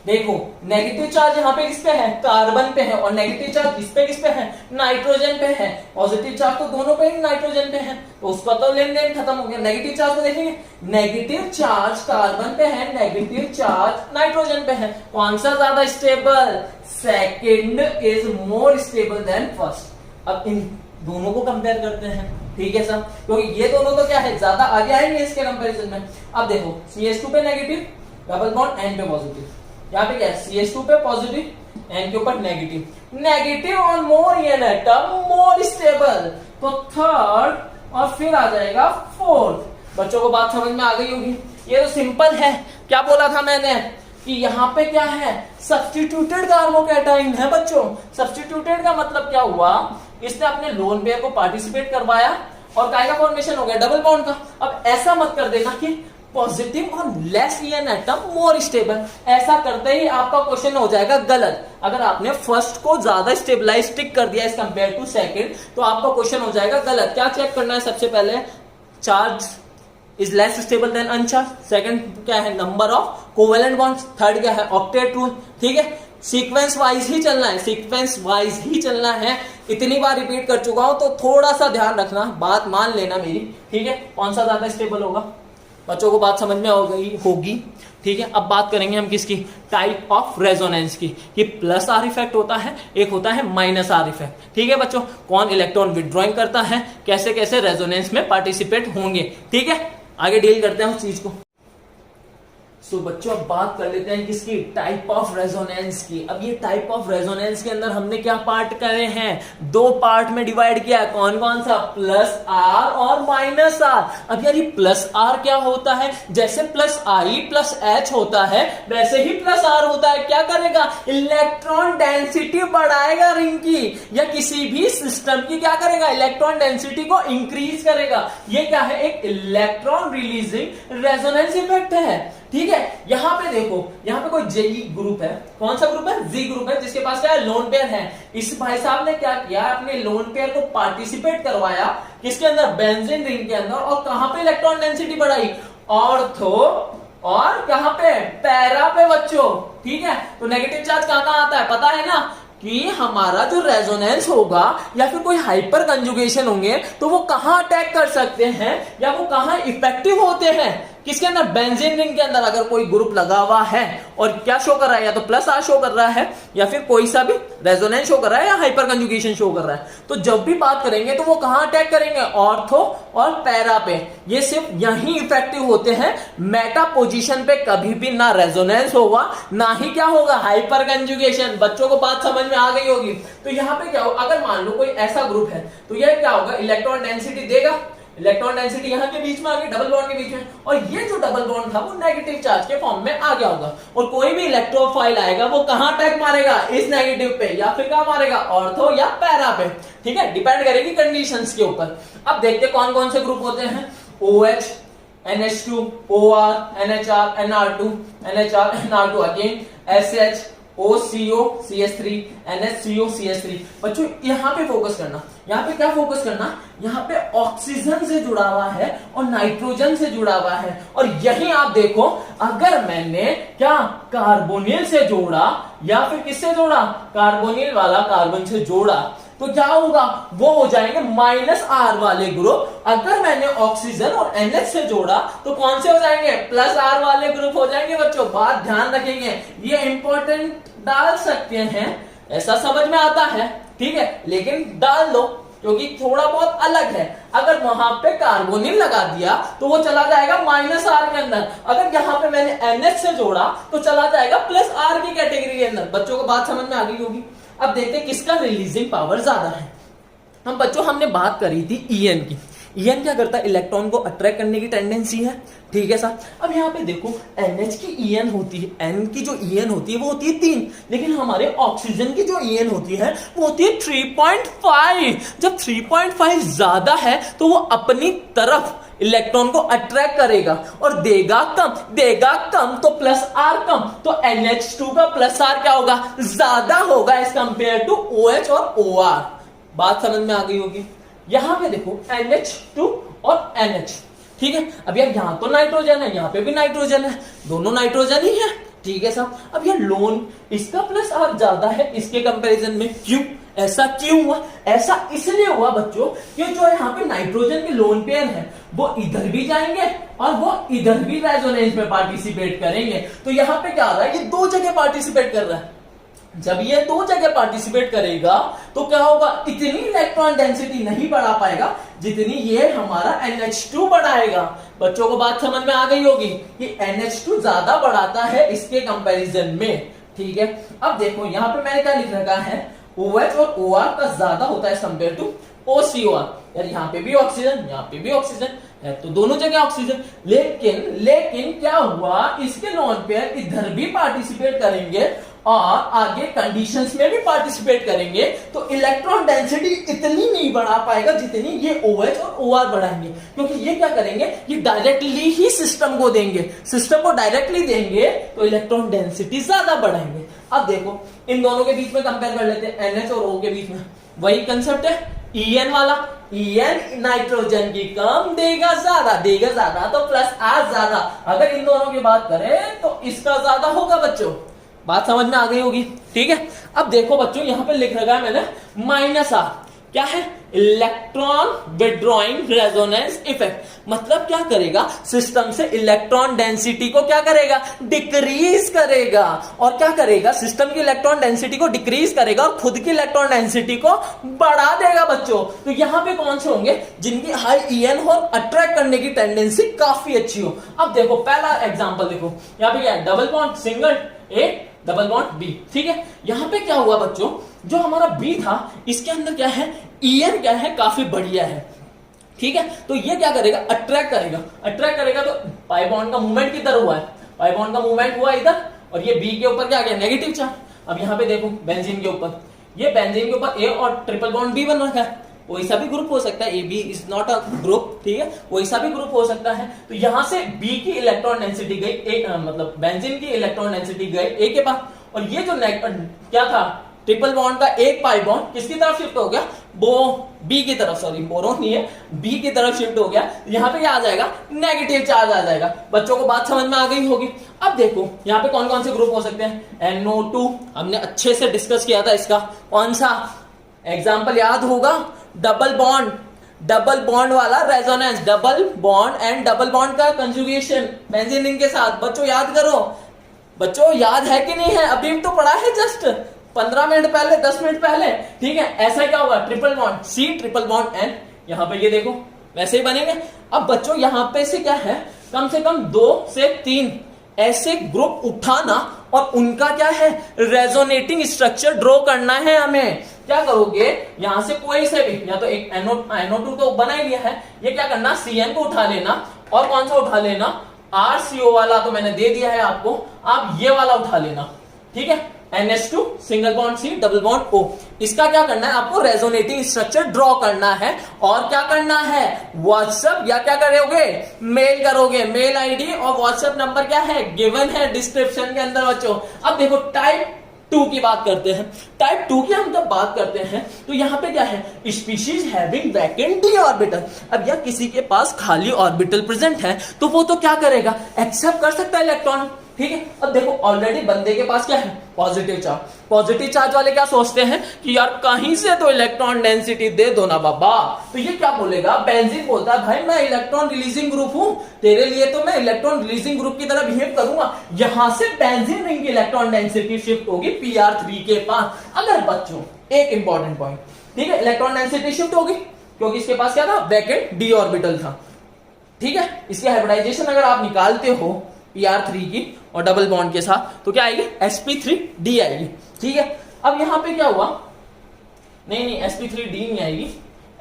देखो नेगेटिव चार्ज यहाँ पे किस पे है, कार्बन पे है, और नेगेटिव चार्ज किस पे है, नाइट्रोजन पे है। पॉजिटिव चार्ज तो दोनों पे ही नाइट्रोजन पे है, तो उसका तो लेन देन खत्म हो गया। नेगेटिव चार्ज को देखेंगे, नेगेटिव चार्ज कार्बन पे है, नेगेटिव चार्ज नाइट्रोजन पे है, कौन सा ज्यादा stable, second is more stable than first. अब इन दोनों को कंपेयर करते हैं, ठीक है सर, क्योंकि ये दोनों तो क्या है, ज्यादा आगे आएंगे इसके कंपैरिजन में। अब देखो CH2 पे नेगेटिव, डबल बॉन्ड N पे पॉजिटिव, यहाँ पे क्या है CH2 पे पॉजिटिव, N के ऊपर नेगेटिव और मोर एन एटम मोर स्टेबल, तो थर्ड और फिर आ जाएगा फोर्थ। बच्चों को बात समझ में आ गई होगी। ये तो सिंपल है, क्या बोला था मैंने कि यहाँ पे क्या है, सब्स्टिट्यूटेड कार्बोकैटाइन है बच्चों। सब्स्टिट्यूटेड का मतलब क्या हुआ, इसने अपने लोन पेयर को पार्टिसिपेट करवाया और काय का फॉर्मेशन हो गया, डबल बॉन्ड का। अब ऐसा मत कर देना कि पॉजिटिव और less EN atom more stable, ऐसा करते ही आपका क्वेश्चन हो जाएगा गलत। अगर आपने फर्स्ट को ज्यादा स्टेबलाइज टिक कर दिया एज कंपेयर टू सेकंड, तो आपका क्वेश्चन हो जाएगा गलत। क्या चेक करना है सबसे पहले, charge is less stable then अनचार्ज, second क्या है, number of covalent bonds, third क्या है, ऑक्टेट रूल, ठीक है। सीक्वेंस वाइज ही चलना है, सीक्वेंस वाइज ही चलना है। इतनी बार रिपीट कर चुका हूं तो थोड़ा सा ध्यान रखना, बात मान लेना मेरी, ठीक है। कौन सा ज्यादा स्टेबल होगा, बच्चों को बात समझ में हो गई होगी, ठीक है। अब बात करेंगे हम किसकी, टाइप ऑफ रेजोनेंस की, कि प्लस आर इफेक्ट होता है, एक होता है माइनस आर इफेक्ट, ठीक है बच्चों। कौन इलेक्ट्रॉन विड्रॉइंग करता है, कैसे कैसे रेजोनेंस में पार्टिसिपेट होंगे, ठीक है। आगे डील करते हैं उस चीज को। सो बच्चों अब बात कर लेते हैं किसकी, टाइप ऑफ रेजोनेंस की। अब ये टाइप ऑफ रेजोनेंस के अंदर हमने क्या पार्ट करे हैं, दो पार्ट में डिवाइड किया है। कौन कौन सा, प्लस आर और माइनस आर। अब यार ये प्लस आर क्या होता है, जैसे प्लस आई प्लस एच होता है वैसे ही प्लस आर होता है। क्या करेगा, इलेक्ट्रॉन डेंसिटी बढ़ाएगा रिंग की या किसी भी सिस्टम की, क्या करेगा, इलेक्ट्रॉन डेंसिटी को इंक्रीज करेगा। ये क्या है, एक इलेक्ट्रॉन रिलीजिंग रेजोनेंस इफेक्ट है। ठीक है, यहां पे देखो, यहां पे कोई जेई ग्रुप है, कौन सा ग्रुप है, जी ग्रुप है, जिसके पास क्या है, लोन पेयर है। इस भाई साहब ने क्या किया, अपने लोन पेयर को पार्टिसिपेट करवाया किसके अंदर, बेंजीन रिंग के अंदर, और कहां पे इलेक्ट्रॉन डेंसिटी बढ़ाई, ऑर्थो और कहां पे, पैरा पे बच्चों। ठीक है, तो नेगेटिव चार्ज कहां कहां आता है पता है ना, कि हमारा जो रेजोनेंस होगा या फिर कोई हाइपर कंजुगेशन होंगे तो वो कहां अटैक कर सकते हैं या वो कहां इफेक्टिव होते हैं, किसके अंदर, बेंजीन रिंग के अंदर। अगर कोई ग्रुप लगा हुआ है और क्या शो कर रहा है, या तो प्लस आर शो कर रहा है या फिर कोई सा भी रेजोनेंस शो कर रहा है या हाइपर कंजुगेशन शो कर रहा है, तो जब भी बात करेंगे तो वो कहां अटैक करेंगे, ऑर्थो और पैरा पे। ये सिर्फ यही इफेक्टिव होते हैं, मेटा पोजीशन पे कभी भी ना रेजोनेंस होगा ना ही क्या होगा, हाइपर कंजुगेशन। बच्चों को बात समझ में आ गई होगी। तो यहां पे क्या होगा, अगर मान लो कोई ऐसा ग्रुप है तो यह क्या होगा, इलेक्ट्रॉन डेंसिटी देगा, इलेक्ट्रॉन डेंसिटी यहां के बीच में आ गई, डबल बॉन्ड के बीच में, और ये जो डबल बॉन्ड था वो नेगेटिव चार्ज के फॉर्म में आ गया होगा। और कोई भी इलेक्ट्रोफाइल आएगा वो कहां अटैक मारेगा, इस नेगेटिव पे, या फिर कहां मारेगा, ऑर्थो या पैरा पे। ठीक है, डिपेंड करेगी कंडीशंस के ऊपर। अब देखते कौन कौन से ग्रुप होते हैं, OH, NH2, OR, NHR, NR2, NHR, NR2 again, SH, OCO, CH3, NHCO, CH3। बच्चों यहां पे फोकस करना, यहां पे क्या फोकस करना, यहां पे ऑक्सीजन से जुड़ा हुआ है और नाइट्रोजन से जुड़ा हुआ है। और यही आप देखो, अगर मैंने क्या कार्बोनिल से जोड़ा या फिर किससे जोड़ा, कार्बोनिल वाला कार्बन से जोड़ा, तो क्या होगा, वो हो जाएंगे माइनस आर वाले ग्रुप। अगर मैंने ऑक्सीजन और NH से जोड़ा तो कौन से हो जाएंगे, प्लस आर वाले ग्रुप हो जाएंगे। बच्चों बात ध्यान रखेंगे, ये इंपॉर्टेंट डाल सकते हैं, ऐसा समझ में आता है, ठीक है, लेकिन डाल दो क्योंकि थोड़ा बहुत अलग है। अगर वहां पे कार्बोनिल लगा दिया तो वो चला जाएगा माइनस आर के अंदर, अगर यहां पे मैंने NH से जोड़ा तो चला जाएगा प्लस आर की कैटेगरी के अंदर। बच्चों को बात समझ में आ गई होगी। अब देखते हैं किसका रिलीजिंग पावर ज्यादा है। हम बच्चों हमने बात करी थी EN की। EN क्या करता है, इलेक्ट्रॉन को अट्रैक्ट करने की टेंडेंसी है। ठीक है सर, अब यहाँ पे देखो NH की EN होती है, N की जो EN होती है वो होती है 3, लेकिन हमारे ऑक्सीजन की जो EN होती है वो होती है 3.5। जब 3.5 ज्यादा है तो वो अपनी तरफ इलेक्ट्रॉन को अट्रैक्ट करेगा और देगा कम तो प्लस आर कम, तो NH2 का प्लस आर क्या होगा, ज्यादा होगा एज कंपेयर टू OH और OR। बात समझ में आ गई होगी। यहां पे देखो NH2 और NH, ठीक है। अब यार यहां तो नाइट्रोजन है, यहां पे भी नाइट्रोजन है, दोनों नाइट्रोजन ही है, ठीक है साहब। अब ये लोन, इसका प्लस आर ज्यादा है इसके कंपैरिजन में, क्यों, ऐसा क्यों हुआ, ऐसा इसलिए हुआ बच्चों कि जो यहाँ पे नाइट्रोजन के लोन पेयर है वो इधर भी जाएंगे और वो इधर भी रेजोनेंस में पार्टिसिपेट करेंगे। तो यहाँ पे क्या आ रहा है, ये दो जगह पार्टिसिपेट कर रहा है। जब ये दो जगह पार्टिसिपेट करेगा तो क्या होगा, इतनी इलेक्ट्रॉन डेंसिटी नहीं बढ़ा पाएगा जितनी ये हमारा NH2 बढ़ाएगा। बच्चों को बात समझ में आ गई होगी कि NH2 ज्यादा बढ़ाता है इसके कंपैरिजन में, ठीक है। अब देखो यहां पे मैंने क्या लिख रखा है, OH और OR का ज्यादा होता है कंपेयर टू OCOR। यार यहाँ पे भी ऑक्सीजन, यहाँ पे भी ऑक्सीजन है, तो दोनों जगह ऑक्सीजन, लेकिन क्या हुआ, इसके लोन पेयर इधर भी पार्टिसिपेट करेंगे और आगे कंडीशंस में भी पार्टिसिपेट करेंगे, तो इलेक्ट्रॉन डेंसिटी इतनी नहीं बढ़ा पाएगा जितनी ये OH और OR बढ़ाएंगे, क्योंकि ये क्या करेंगे, ये डायरेक्टली ही सिस्टम को देंगे, सिस्टम को डायरेक्टली देंगे तो इलेक्ट्रॉन डेंसिटी ज्यादा बढ़ाएंगे। अब देखो इन दोनों के बीच में कंपेयर कर लेते हैं, NH और O के बीच में वही कंसेप्ट है, EN वाला, EN नाइट्रोजन की कम देगा ज्यादा तो प्लस आर ज्यादा। अगर इन दोनों की बात करें तो इसका ज्यादा होगा बच्चों, बात समझ में आ गई होगी, ठीक है। अब देखो बच्चों यहां पे लिख रखा है मैंने माइनस आर, क्या है, इलेक्ट्रॉन विड्रॉइंग रेजोनेंस इफेक्ट। मतलब क्या करेगा, सिस्टम से इलेक्ट्रॉन डेंसिटी को क्या करेगा, डिक्रीज करेगा। और क्या करेगा, सिस्टम की इलेक्ट्रॉन डेंसिटी को डिक्रीज करेगा और खुद की इलेक्ट्रॉन डेंसिटी को बढ़ा देगा बच्चों। तो यहां पे कौन से होंगे, जिनकी हाई ईएन हो, अट्रैक्ट करने की टेंडेंसी काफी अच्छी हो। अब देखो पहला एग्जांपल देखो, यहां पे क्या है, डबल बॉन्ड सिंगल ए, डबल बॉन्ड बी। ठीक है, यहां पे क्या हुआ बच्चों, जो हमारा बी था इसके अंदर क्या है, ईएन क्या है, काफी बढ़िया है। ठीक है, तो ये क्या करेगा, अट्रैक्ट करेगा। अट्रैक्ट करेगा तो पाई बॉन्ड का मूवमेंट किधर हुआ है, पाई बॉन्ड का मूवमेंट हुआ इधर, और ये बी के ऊपर क्या गया, नेगेटिव चार्ज। अब यहां पे देखो बेंजीन के ऊपर, ये बेंजीन के ऊपर ए और ट्रिपल बॉन्ड बी बन रखा है। कोई सा भी ग्रुप हो सकता है, A B is not a group. ठीक है, कोई सा भी ग्रुप हो सकता है। तो यहां से बी की इलेक्ट्रॉन डेंसिटी गई मतलब बेंजीन की इलेक्ट्रॉन डेंसिटी गई ए के पास, और ये जो क्या था, ट्रिपल बॉन्ड का एक पाई बॉन्ड किसकी तरफ शिफ्ट हो गया, वो बी की तरफ, सॉरी बोरोन नहीं है, बी की तरफ शिफ्ट हो गया। यहां पे क्या आ जाएगा, नेगेटिव चार्ज आ जाएगा। बच्चों को बात समझ में आ गई होगी। अब देखो यहां पे कौन कौन से ग्रुप हो सकते हैं, NO2 हमने अच्छे से डिस्कस किया था इसका, कौन सा एग्जाम्पल याद होगा, डबल बॉन्ड वाला resonance, double bond and double bond का कंजुगेशन बेंजीन रिंग के साथ। बच्चों याद करो, बच्चों याद है कि नहीं है, अभी तो पढ़ा है जस्ट 15 मिनट पहले, 10 मिनट पहले। ठीक है, ऐसा क्या होगा, triple bond C, triple bond N, यहां पे ये देखो वैसे ही बनेंगे। अब बच्चों यहां पे से क्या है, कम से कम 2 से 3 ऐसे ग्रुप उठाना और उनका क्या है, रेजोनेटिंग स्ट्रक्चर ड्रॉ करना है हमें। क्या करोगे, यहां से कोई से भी, या तो एक NO2 तो बना ही लिया है, ये क्या करना, CN को उठा लेना, और कौन सा उठा लेना, RCO वाला तो मैंने दे दिया है आपको, आप ये वाला उठा लेना। ठीक है, NH2 single bond C, double bond O। इसका क्या करना है, आपको रेजोनेटिंग स्ट्रक्चर ड्रॉ करना है, और क्या करना है, व्हाट्सएप या क्या करोगे, मेल करोगे। मेल आईडी और व्हाट्सएप नंबर क्या है, गिवन है डिस्क्रिप्शन के अंदर बच्चों। अब देखो टाइप 2 की बात करते हैं। टाइप 2 की हम जब बात करते हैं तो यहां पे क्या है, species having vacant D orbital. अब यह किसी के पास खाली ऑर्बिटल प्रेजेंट है तो वो तो क्या करेगा, एक्सेप्ट कर सकता है इलेक्ट्रॉन। ठीक है, अब देखो ऑलरेडी बंदे के पास क्या है, पॉजिटिव चार्ज। पॉजिटिव चार्ज वाले क्या सोचते हैं कि यार कहीं से तो इलेक्ट्रॉन डेंसिटी दे दो ना बाबा। तो ये क्या बोलेगा, बेंजीन बोलता है भाई मैं इलेक्ट्रॉन रिलीजिंग ग्रुप हूं, तेरे लिए तो मैं इलेक्ट्रॉन रिलीजिंग ग्रुप की तरह बिहेव करूंगा। यहां से बेंजीन रिंग की इलेक्ट्रॉन डेंसिटी शिफ्ट होगी Pr3 के पास। अगर बच्चों एक इंपॉर्टेंट पॉइंट, ठीक है, इलेक्ट्रॉन डेंसिटी शिफ्ट होगी क्योंकि इसके पास क्या था, वैकेंट डी ऑर्बिटल था। ठीक है, इसकी हाइब्रिडाइजेशन अगर आप निकालते हो Pr3 की और डबल बॉन्ड के साथ तो क्या आएगी, sp3d आएगी। ठीक है, अब यहां पे क्या हुआ, नहीं sp3d नहीं आएगी,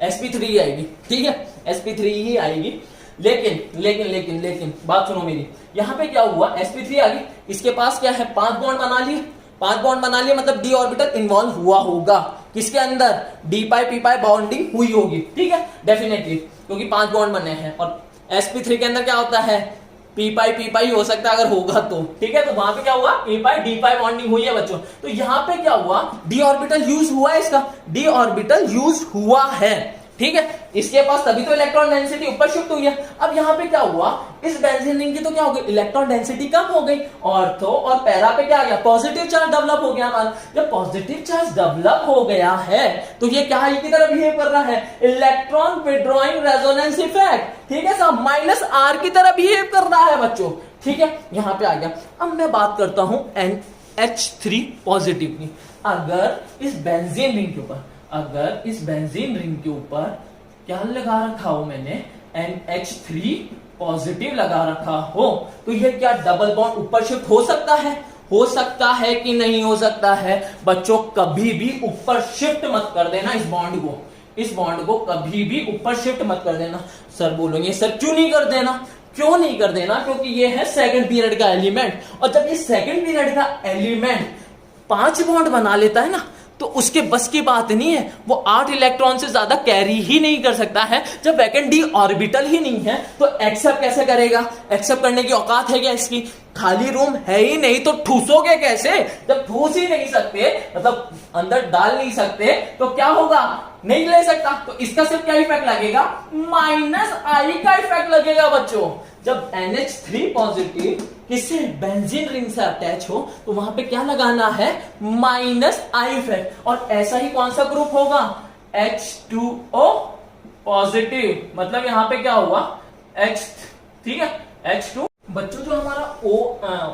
sp3 आएगी। ठीक है, sp3 ही आएगी। लेकिन बात सुनो मेरी, यहां पे क्या हुआ, sp3 आ गई, इसके पास क्या है, 5 बॉन्ड बना लिए। 5 बॉन्ड बना लिए मतलब डी ऑर्बिटल इन्वॉल्व हुआ होगा किसके अंदर, डी पाई पी पाई बॉन्डिंग हुई होगी। ठीक है, डेफिनेटली, क्योंकि 5 बॉन्ड बने हैं। और sp3 के अंदर क्या होता है, पी पाई हो सकता है अगर होगा तो। ठीक है, तो वहां पे क्या हुआ, पी पाई डी पाई बॉन्डिंग हुई है बच्चों। तो यहां पे क्या हुआ, डी ऑर्बिटल यूज हुआ है, इसका डी ऑर्बिटल यूज हुआ है। ठीक है, इसके पास तभी तो इलेक्ट्रॉन डेंसिटी ऊपर शिफ्ट हुई है। अब यहां पे क्या हुआ, इस बेंजीन रिंग की तो क्या हो गई, इलेक्ट्रॉन डेंसिटी कम हो गई, ऑर्थो और पैरा पे क्या आ गया, पॉजिटिव चार्ज डेवलप हो गया हमारा। जब पॉजिटिव चार्ज डेवलप हो गया है तो ये क्या की तरह बिहेव कर रहा है, इलेक्ट्रॉन विड्रॉइंग रेजोनेंस इफेक्ट। ठीक है साहब, -R की तरह बिहेव कर रहा है बच्चों। ठीक है, यहां पे आ गया। अब मैं बात करता हूं NH3 पॉजिटिव की। अगर इस बेंजीन रिंग के ऊपर क्या लगा रखा हो मैंने, NH3 पॉजिटिव लगा रखा हो, तो ये क्या डबल बॉन्ड ऊपर शिफ्ट हो सकता है कि नहीं हो सकता है बच्चों। कभी भी ऊपर शिफ्ट मत कर देना इस बॉन्ड को कभी भी ऊपर शिफ्ट मत कर देना। सर बोलोगे सर क्यों नहीं कर देना, क्योंकि ये है सेकंड पीरियड का एलिमेंट, और जब ये सेकंड पीरियड का एलिमेंट 5 बॉन्ड बना लेता है ना तो उसके बस की बात नहीं है, वो 8 इलेक्ट्रॉन से ज्यादा कैरी ही नहीं कर सकता है। जब वैकेंट डी ऑर्बिटल ही नहीं है तो एक्सेप्ट कैसे करेगा, एक्सेप्ट करने की औकात है क्या इसकी, खाली रूम है ही नहीं तो ठूसोगे कैसे। जब ठूस ही नहीं सकते, मतलब अंदर डाल नहीं सकते, तो क्या होगा, नहीं ले सकता, तो इसका सिर्फ क्या इफेक्ट लगेगा, -I का इफेक्ट लगेगा बच्चों। जब NH3 पॉजिटिव किसी बेंजीन रिंग से अटैच हो तो वहां पे क्या लगाना है, -I इफेक्ट। और ऐसा ही कौन सा ग्रुप होगा, H2O पॉजिटिव, मतलब यहां पे क्या हुआ H, ठीक है, H2। बच्चों जो हमारा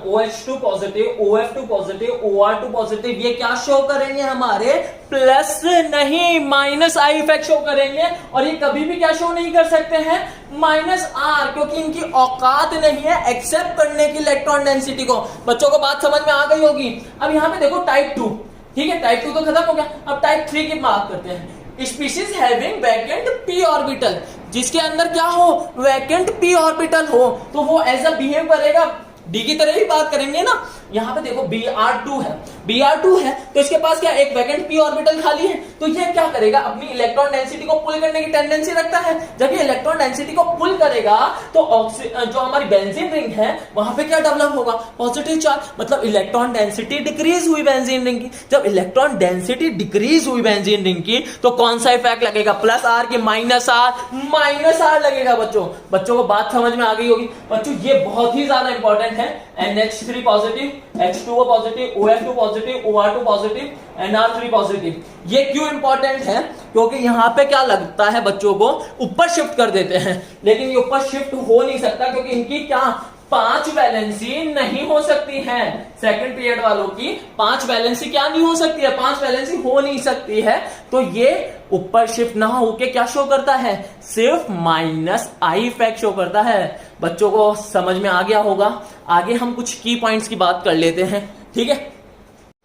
OH2 positive, OF2 positive, OR2 positive, ये क्या शो करेंगे हमारे प्लस नहीं माइनस आई इफेक्ट शो करेंगे। और ये कभी भी क्या शो नहीं कर सकते हैं माइनस आर, क्योंकि इनकी औकात नहीं है एक्सेप्ट करने की इलेक्ट्रॉन डेंसिटी को। बच्चों को बात समझ में आ गई होगी। अब यहां पे देखो टाइप 2, ठीक है, टाइप 2 तो खत्म हो गया। अब टाइप 3 की बात करते हैं। Species having vacant p orbital, जिसके अंदर क्या हो वैकेंट p ऑर्बिटल हो, तो वो ऐसा बिहेव करेगा। डी की तरह ही बात करेंगे ना। यहां पे देखो Br2 है, Br2 है तो इसके पास क्या एक वैकेंट p ऑर्बिटल खाली है, तो ये क्या करेगा अपनी इलेक्ट्रॉन डेंसिटी को पुल करने की टेंडेंसी रखता है। जब ये इलेक्ट्रॉन डेंसिटी को पुल करेगा तो जो हमारी बेंजीन रिंग है वहां पे क्या डेवलप होगा पॉजिटिव चार्ज, मतलब इलेक्ट्रॉन डेंसिटी डिक्रीज हुई बेंजीन रिंग की। जब इलेक्ट्रॉन डेंसिटी डिक्रीज हुई बेंजीन रिंग की तो कौन सा इफेक्ट लगेगा प्लस आर की माइनस आर लगेगा। बच्चों को बात समझ में आ गई होगी। बच्चों ये बहुत ही ज्यादा इंपॉर्टेंट है। NH3 positive, H2O positive, OF2 positive, OR2 positive, NR3 positive. ये क्यों इंपॉर्टेंट है? क्योंकि यहां पे क्या लगता है बच्चों को ऊपर शिफ्ट कर देते हैं, लेकिन ये ऊपर शिफ्ट हो नहीं सकता क्योंकि इनकी क्या 5 वैलेंसी नहीं हो सकती है। सेकंड पीरियड वालों की 5 वैलेंसी क्या नहीं हो सकती है, 5 वैलेंसी हो नहीं सकती है। तो ये ऊपर शिफ्ट ना होके क्या शो करता है सिर्फ माइनस आई इफेक्ट शो करता है। बच्चों को समझ में आ गया होगा। आगे हम कुछ की पॉइंट्स की बात कर लेते हैं, ठीक है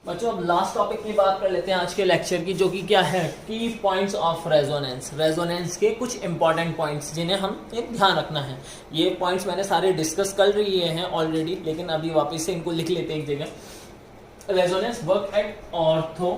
बच्चों। अब लास्ट टॉपिक की बात कर लेते हैं आज के लेक्चर की, जो कि क्या है की पॉइंट्स ऑफ रेजोनेंस। रेजोनेंस के कुछ इंपॉर्टेंट पॉइंट्स जिन्हें हम एक ध्यान रखना है। ये पॉइंट्स मैंने सारे डिस्कस कर लिए हैं ऑलरेडी, लेकिन अभी वापस से इनको लिख लेते हैं एक जगह। Resonance work at ortho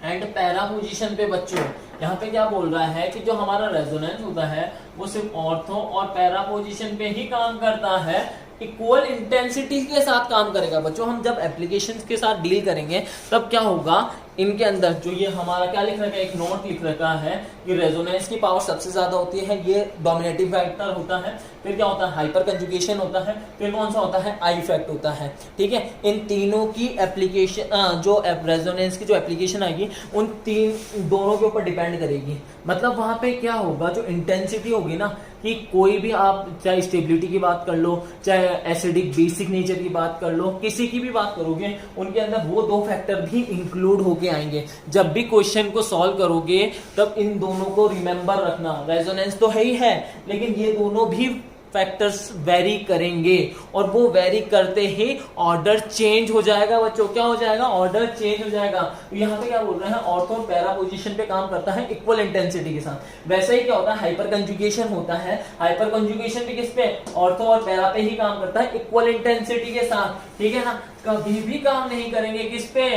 and para position पे। बच्चों यहाँ पे क्या बोल रहा है कि जो हमारा रेजोनेंस होता है वो सिर्फ ऑर्थो और पैरा पोजीशन पे ही काम करता है, इक्वल इंटेंसिटी के साथ काम करेगा। बच्चों हम जब एप्लीकेशंस के साथ डील करेंगे तब क्या होगा, इनके अंदर जो ये हमारा क्या लिख रखा है, एक नोट लिख रखा है कि रेजोनेंस की पावर सबसे ज्यादा होती है, ये डोमिनेटिव फैक्टर होता है। फिर क्या होता है हाइपर कंजुगेशन होता है। फिर कौन सा होता है आई इफेक्ट होता है, ठीक है। इन तीनों की एप्लीकेशन जो रेजोनेंस की जो एप्लीकेशन आएगी उन दोनों के ऊपर डिपेंड करेगी। मतलब वहां पे क्या होगा, जो इंटेंसिटी होगी ना, कि कोई भी आप चाहे स्टेबिलिटी की बात कर लो, चाहे एसिडिक बेसिक नेचर की बात कर लो, किसी की भी बात करोगे उनके अंदर वो 2 फैक्टर भी इंक्लूड होके आएंगे। जब भी क्वेश्चन को सॉल्व करोगे तब इन दोनों को रिमेंबर रखना। रेजोनेंस तो है ही है, लेकिन ये दोनों भी फैक्टर्स वेरी करेंगे और वो वेरी करते ही ऑर्डर चेंज हो जाएगा। बच्चों क्या हो जाएगा, ऑर्डर चेंज हो जाएगा। तो यहाँ पे क्या बोल रहे हैं, ऑर्थो और पैरा पोजीशन पे काम करता है इक्वल इंटेंसिटी के साथ। वैसे ही क्या होता है हाइपर कंजुगेशन होता है। हाइपर कंजुगेशन भी किस पे, ऑर्थो और पैरा पे ही काम करता है इक्वल इंटेंसिटी के साथ, ठीक है ना। कभी भी काम नहीं करेंगे किस पे,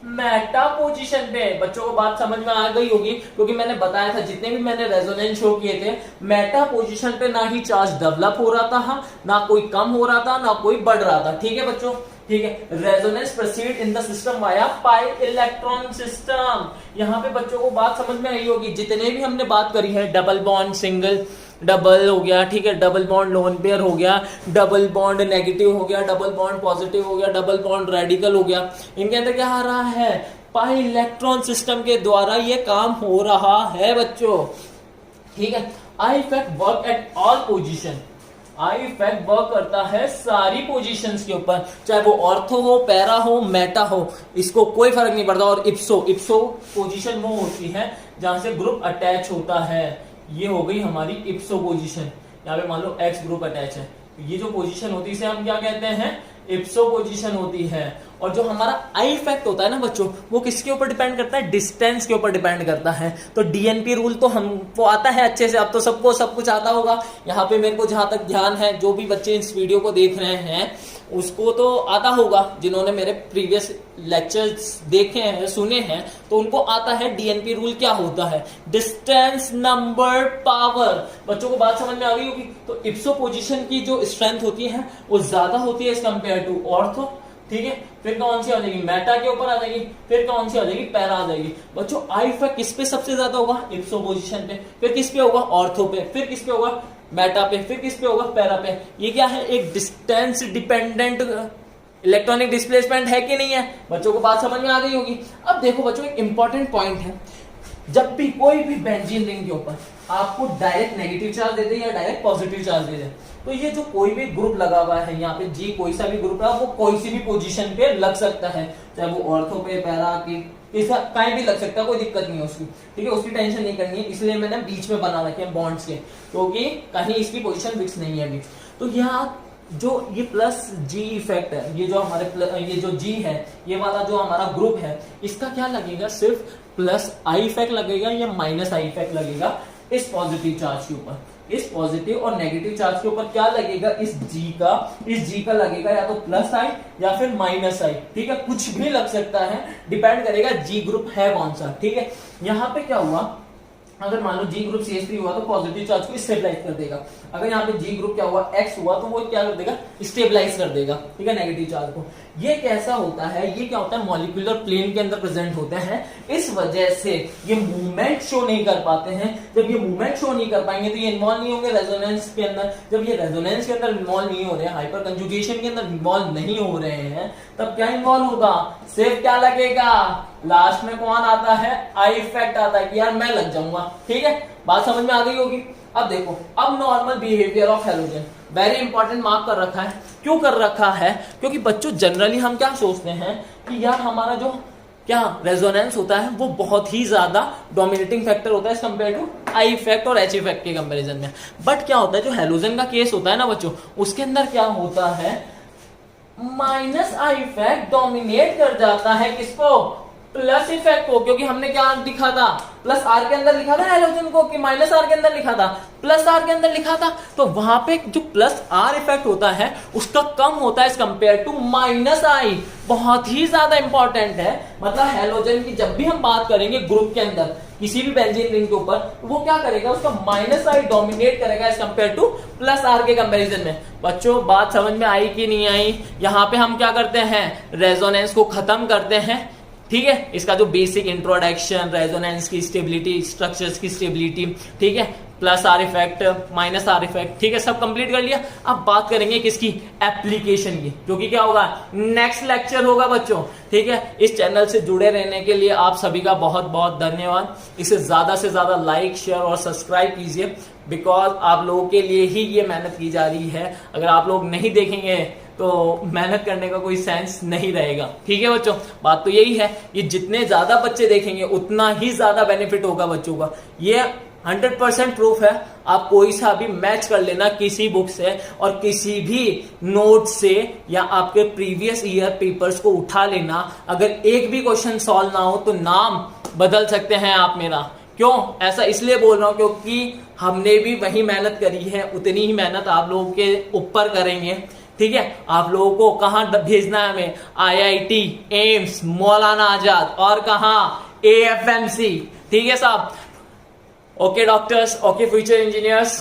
मेटा पोजीशन पे। बच्चों को बात समझ में आ गई होगी, क्योंकि मैंने बताया था जितने भी मैंने रेजोनेंस शो किए थे, मेटा पोजीशन पे ना ही चार्ज डेवलप हो रहा था, ना कोई कम हो रहा था, ना कोई बढ़ रहा था, ठीक है बच्चों, ठीक है। Resonance proceed in the system via pi electron system. यहाँ पे बच्चों को बात समझ में आई होगी, जितने भी हमने बात करी है, डबल बॉन्ड सिंगल डबल हो गया, ठीक है, डबल बॉन्ड लोन पेयर हो गया, डबल बॉन्ड नेगेटिव हो गया, डबल बॉन्ड पॉजिटिव हो गया, डबल बॉन्ड रेडिकल हो गया, इनके अंदर क्या आ रहा है, पाई इलेक्ट्रॉन सिस्टम के द्वारा ये काम हो रहा है बच्चों, ठीक है। I effect work at all position. I effect work करता है सारी पोजीशंस के ऊपर, चाहे वो ऑर्थो हो, पैरा हो, मेटा हो, इसको कोई फर्क नहीं पड़ता। और इप्सो पोजीशन वो होती है जहां से ग्रुप अटैच होता है। ये हो गई हमारी इप्सो पोजीशन। यहाँ पे मान लो एक्स ग्रुप अटैच है, ये जो पोजीशन होती है इसे हम क्या कहते हैं, इप्सो पोजीशन होती है। और जो हमारा आई इफेक्ट होता है ना बच्चों, वो किसके ऊपर डिपेंड करता है, डिस्टेंस के ऊपर डिपेंड करता है। तो डीएनपी रूल तो हमको आता है अच्छे से, अब तो सबको सब कुछ आता होगा। यहाँ पे मेरे को जहां तक ध्यान है, जो भी बच्चे इस वीडियो को देख रहे हैं उसको तो आता होगा, जिन्होंने मेरे प्रीवियस लेक्चर्स देखे हैं, सुने हैं, तो उनको आता है डीएनपी रूल क्या होता है, डिस्टेंस नंबर पावर। बच्चों को बात समझ में आ गई होगी। तो इप्सो पोजीशन की जो स्ट्रेंथ होती है वो ज्यादा होती है एज कंपेयर टू ऑर्थो, ठीक है। फिर कौन सी आ जाएगी, मेटा के ऊपर आ जाएगी। फिर कौन सी आ जाएगी, पैरा आ जाएगी। बच्चों आई इफेक्ट किस पे सबसे ज्यादा होगा, इप्सो पोजीशन पे। फिर किस पे होगा, ऑर्थो पे। फिर किस पे होगा, मेटा पे। फिर किस पे होगा, पैरा पे। ये क्या है, एक डिस्टेंस डिपेंडेंट इलेक्ट्रॉनिक डिस्प्लेसमेंट है कि नहीं है। बच्चों को बात समझ में आ गई होगी। अब देखो बच्चों, एक इंपॉर्टेंट पॉइंट है, जब भी कोई भी बेंजीन रिंग के ऊपर आपको डायरेक्ट नेगेटिव चार्ज दे दे या डायरेक्ट पॉजिटिव चार्ज दे दे, तो ये जो कोई भी ग्रुप लगा हुआ है यहाँ पे जी, कोई सा भी ग्रुप है वो कोई सी भी पोजीशन पे लग सकता है, चाहे वो ऑर्थो पे, पैरा की, कहीं भी लग सकता है, कोई दिक्कत नहीं है उसकी, ठीक है, उसकी टेंशन नहीं करनी है। इसलिए मैंने बीच में बना रखे हैं बॉन्ड्स के, क्योंकि कहीं इसकी पोजीशन फिक्स नहीं है अभी। तो यहाँ जो ये प्लस जी इफेक्ट है, ये जो हमारे ये जो जी है, ये वाला जो हमारा ग्रुप है, इसका क्या लगेगा, सिर्फ प्लस आई इफेक्ट लगेगा या माइनस आई इफेक्ट लगेगा इस पॉजिटिव चार्ज के ऊपर। इस पॉजिटिव और नेगेटिव चार्ज के ऊपर क्या लगेगा, इस जी का लगेगा या तो प्लस आई या फिर माइनस आई, ठीक है, कुछ भी लग सकता है, डिपेंड करेगा जी ग्रुप है कौन सा, ठीक है। यहाँ पे क्या हुआ, अगर मान लो जी ग्रुप CH3 हुआ तो पॉजिटिव चार्ज को स्टेबलाइज कर देगा, अगर यहाँ पे जी ग्रुप क्या हुआ, X हुआ, तो वो क्या कर देगा, स्टेबलाइज कर देगा, ठीक है, नेगेटिव चार्ज को। ये कैसा होता है, ये क्या होता है, मॉलिक्यूलर प्लेन के अंदर प्रेजेंट होते हैं, इस वजह से ये मूवमेंट शो नहीं कर पाते हैं। जब ये मूवमेंट शो नहीं कर पाएंगे तो ये इन्वॉल्व नहीं होंगे रेजोनेंस के अंदर। जब ये रेजोनेंस के अंदर इन्वॉल्व नहीं हो रहे हैं, हाइपर कंजुगेशन के अंदर इन्वॉल्व नहीं हो रहे हैं, तब क्या इन्वॉल्व होगा, सिर्फ क्या लगेगा, लास्ट में कौन आता है, आई इफेक्ट आता है कि यार मैं लग जाऊंगा, ठीक है, बात समझ में आ गई होगी। अब देखो, अब normal behaviour of halogen, very important, mark कर रखा है। क्यों कर रखा है, क्योंकि बच्चों जनरली हम क्या सोचते हैं कि यार हमारा जो क्या रेजोनेंस होता है वो बहुत ही ज्यादा डोमिनेटिंग फैक्टर होता है कंपेयर टू आई इफेक्ट और एच इफेक्ट के कंपैरिजन में। बट क्या होता है, जो हैलोजन का केस होता है ना बच्चों, उसके अंदर क्या होता है, माइनस आई इफेक्ट डोमिनेट कर जाता है किसको, प्लस इफेक्ट को, क्योंकि हमने क्या लिखा था, प्लस आर के अंदर लिखा था हैलोजन को कि माइनस आर के अंदर लिखा था, प्लस आर के अंदर लिखा था, तो वहां पे जो प्लस आर इफेक्ट होता है उसका कम होता है एज कंपेयर टू माइनस आई, बहुत ही ज्यादा इंपॉर्टेंट है। मतलब हैलोजन की जब भी हम बात करेंगे ग्रुप के अंदर किसी भी बेंजीन रिंग के ऊपर, वो क्या करेगा, उसका माइनस आई डोमिनेट करेगा as compare to plus R के कंपैरिजन में। बच्चों बात समझ में आई कि नहीं आई, यहाँ पे हम क्या करते हैं, रेजोनेंस को खत्म करते हैं, ठीक है, इसका जो बेसिक इंट्रोडक्शन, रेजोनेंस की स्टेबिलिटी, स्ट्रक्चर्स की स्टेबिलिटी, ठीक है, plus are effect, minus are effect, ठीक है, सब कंप्लीट कर लिया। अब बात करेंगे किसकी, एप्लीकेशन की, जो कि क्या होगा, नेक्स्ट लेक्चर होगा बच्चों, ठीक है। इस चैनल से जुड़े रहने के लिए आप सभी का बहुत बहुत धन्यवाद। इसे ज्यादा से ज्यादा लाइक, शेयर और सब्सक्राइब कीजिए, बिकॉज आप लोगों के लिए ही ये मेहनत की जा रही है। अगर आप लोग नहीं देखेंगे तो मेहनत करने का कोई सेंस नहीं रहेगा, ठीक है बच्चों, बात तो यही है। ये जितने ज्यादा बच्चे देखेंगे उतना ही ज्यादा बेनिफिट होगा बच्चों का, ये 100% प्रूफ है। आप कोई सा भी मैच कर लेना किसी बुक से और किसी भी नोट से, या आपके प्रीवियस ईयर पेपर्स को उठा लेना, अगर एक भी क्वेश्चन सॉल्व ना हो तो नाम बदल सकते हैं आप मेरा। क्यों ऐसा इसलिए बोल रहा हूं, क्योंकि हमने भी वही मेहनत करी है, उतनी ही मेहनत आप लोगों के ऊपर करेंगे, ठीक है। आप लोगों को कहां भेजना है हमें, IIT, एम्स, मौलाना आजाद, और कहां, AFMC, ठीक है साहब। Okay doctors, okay future engineers,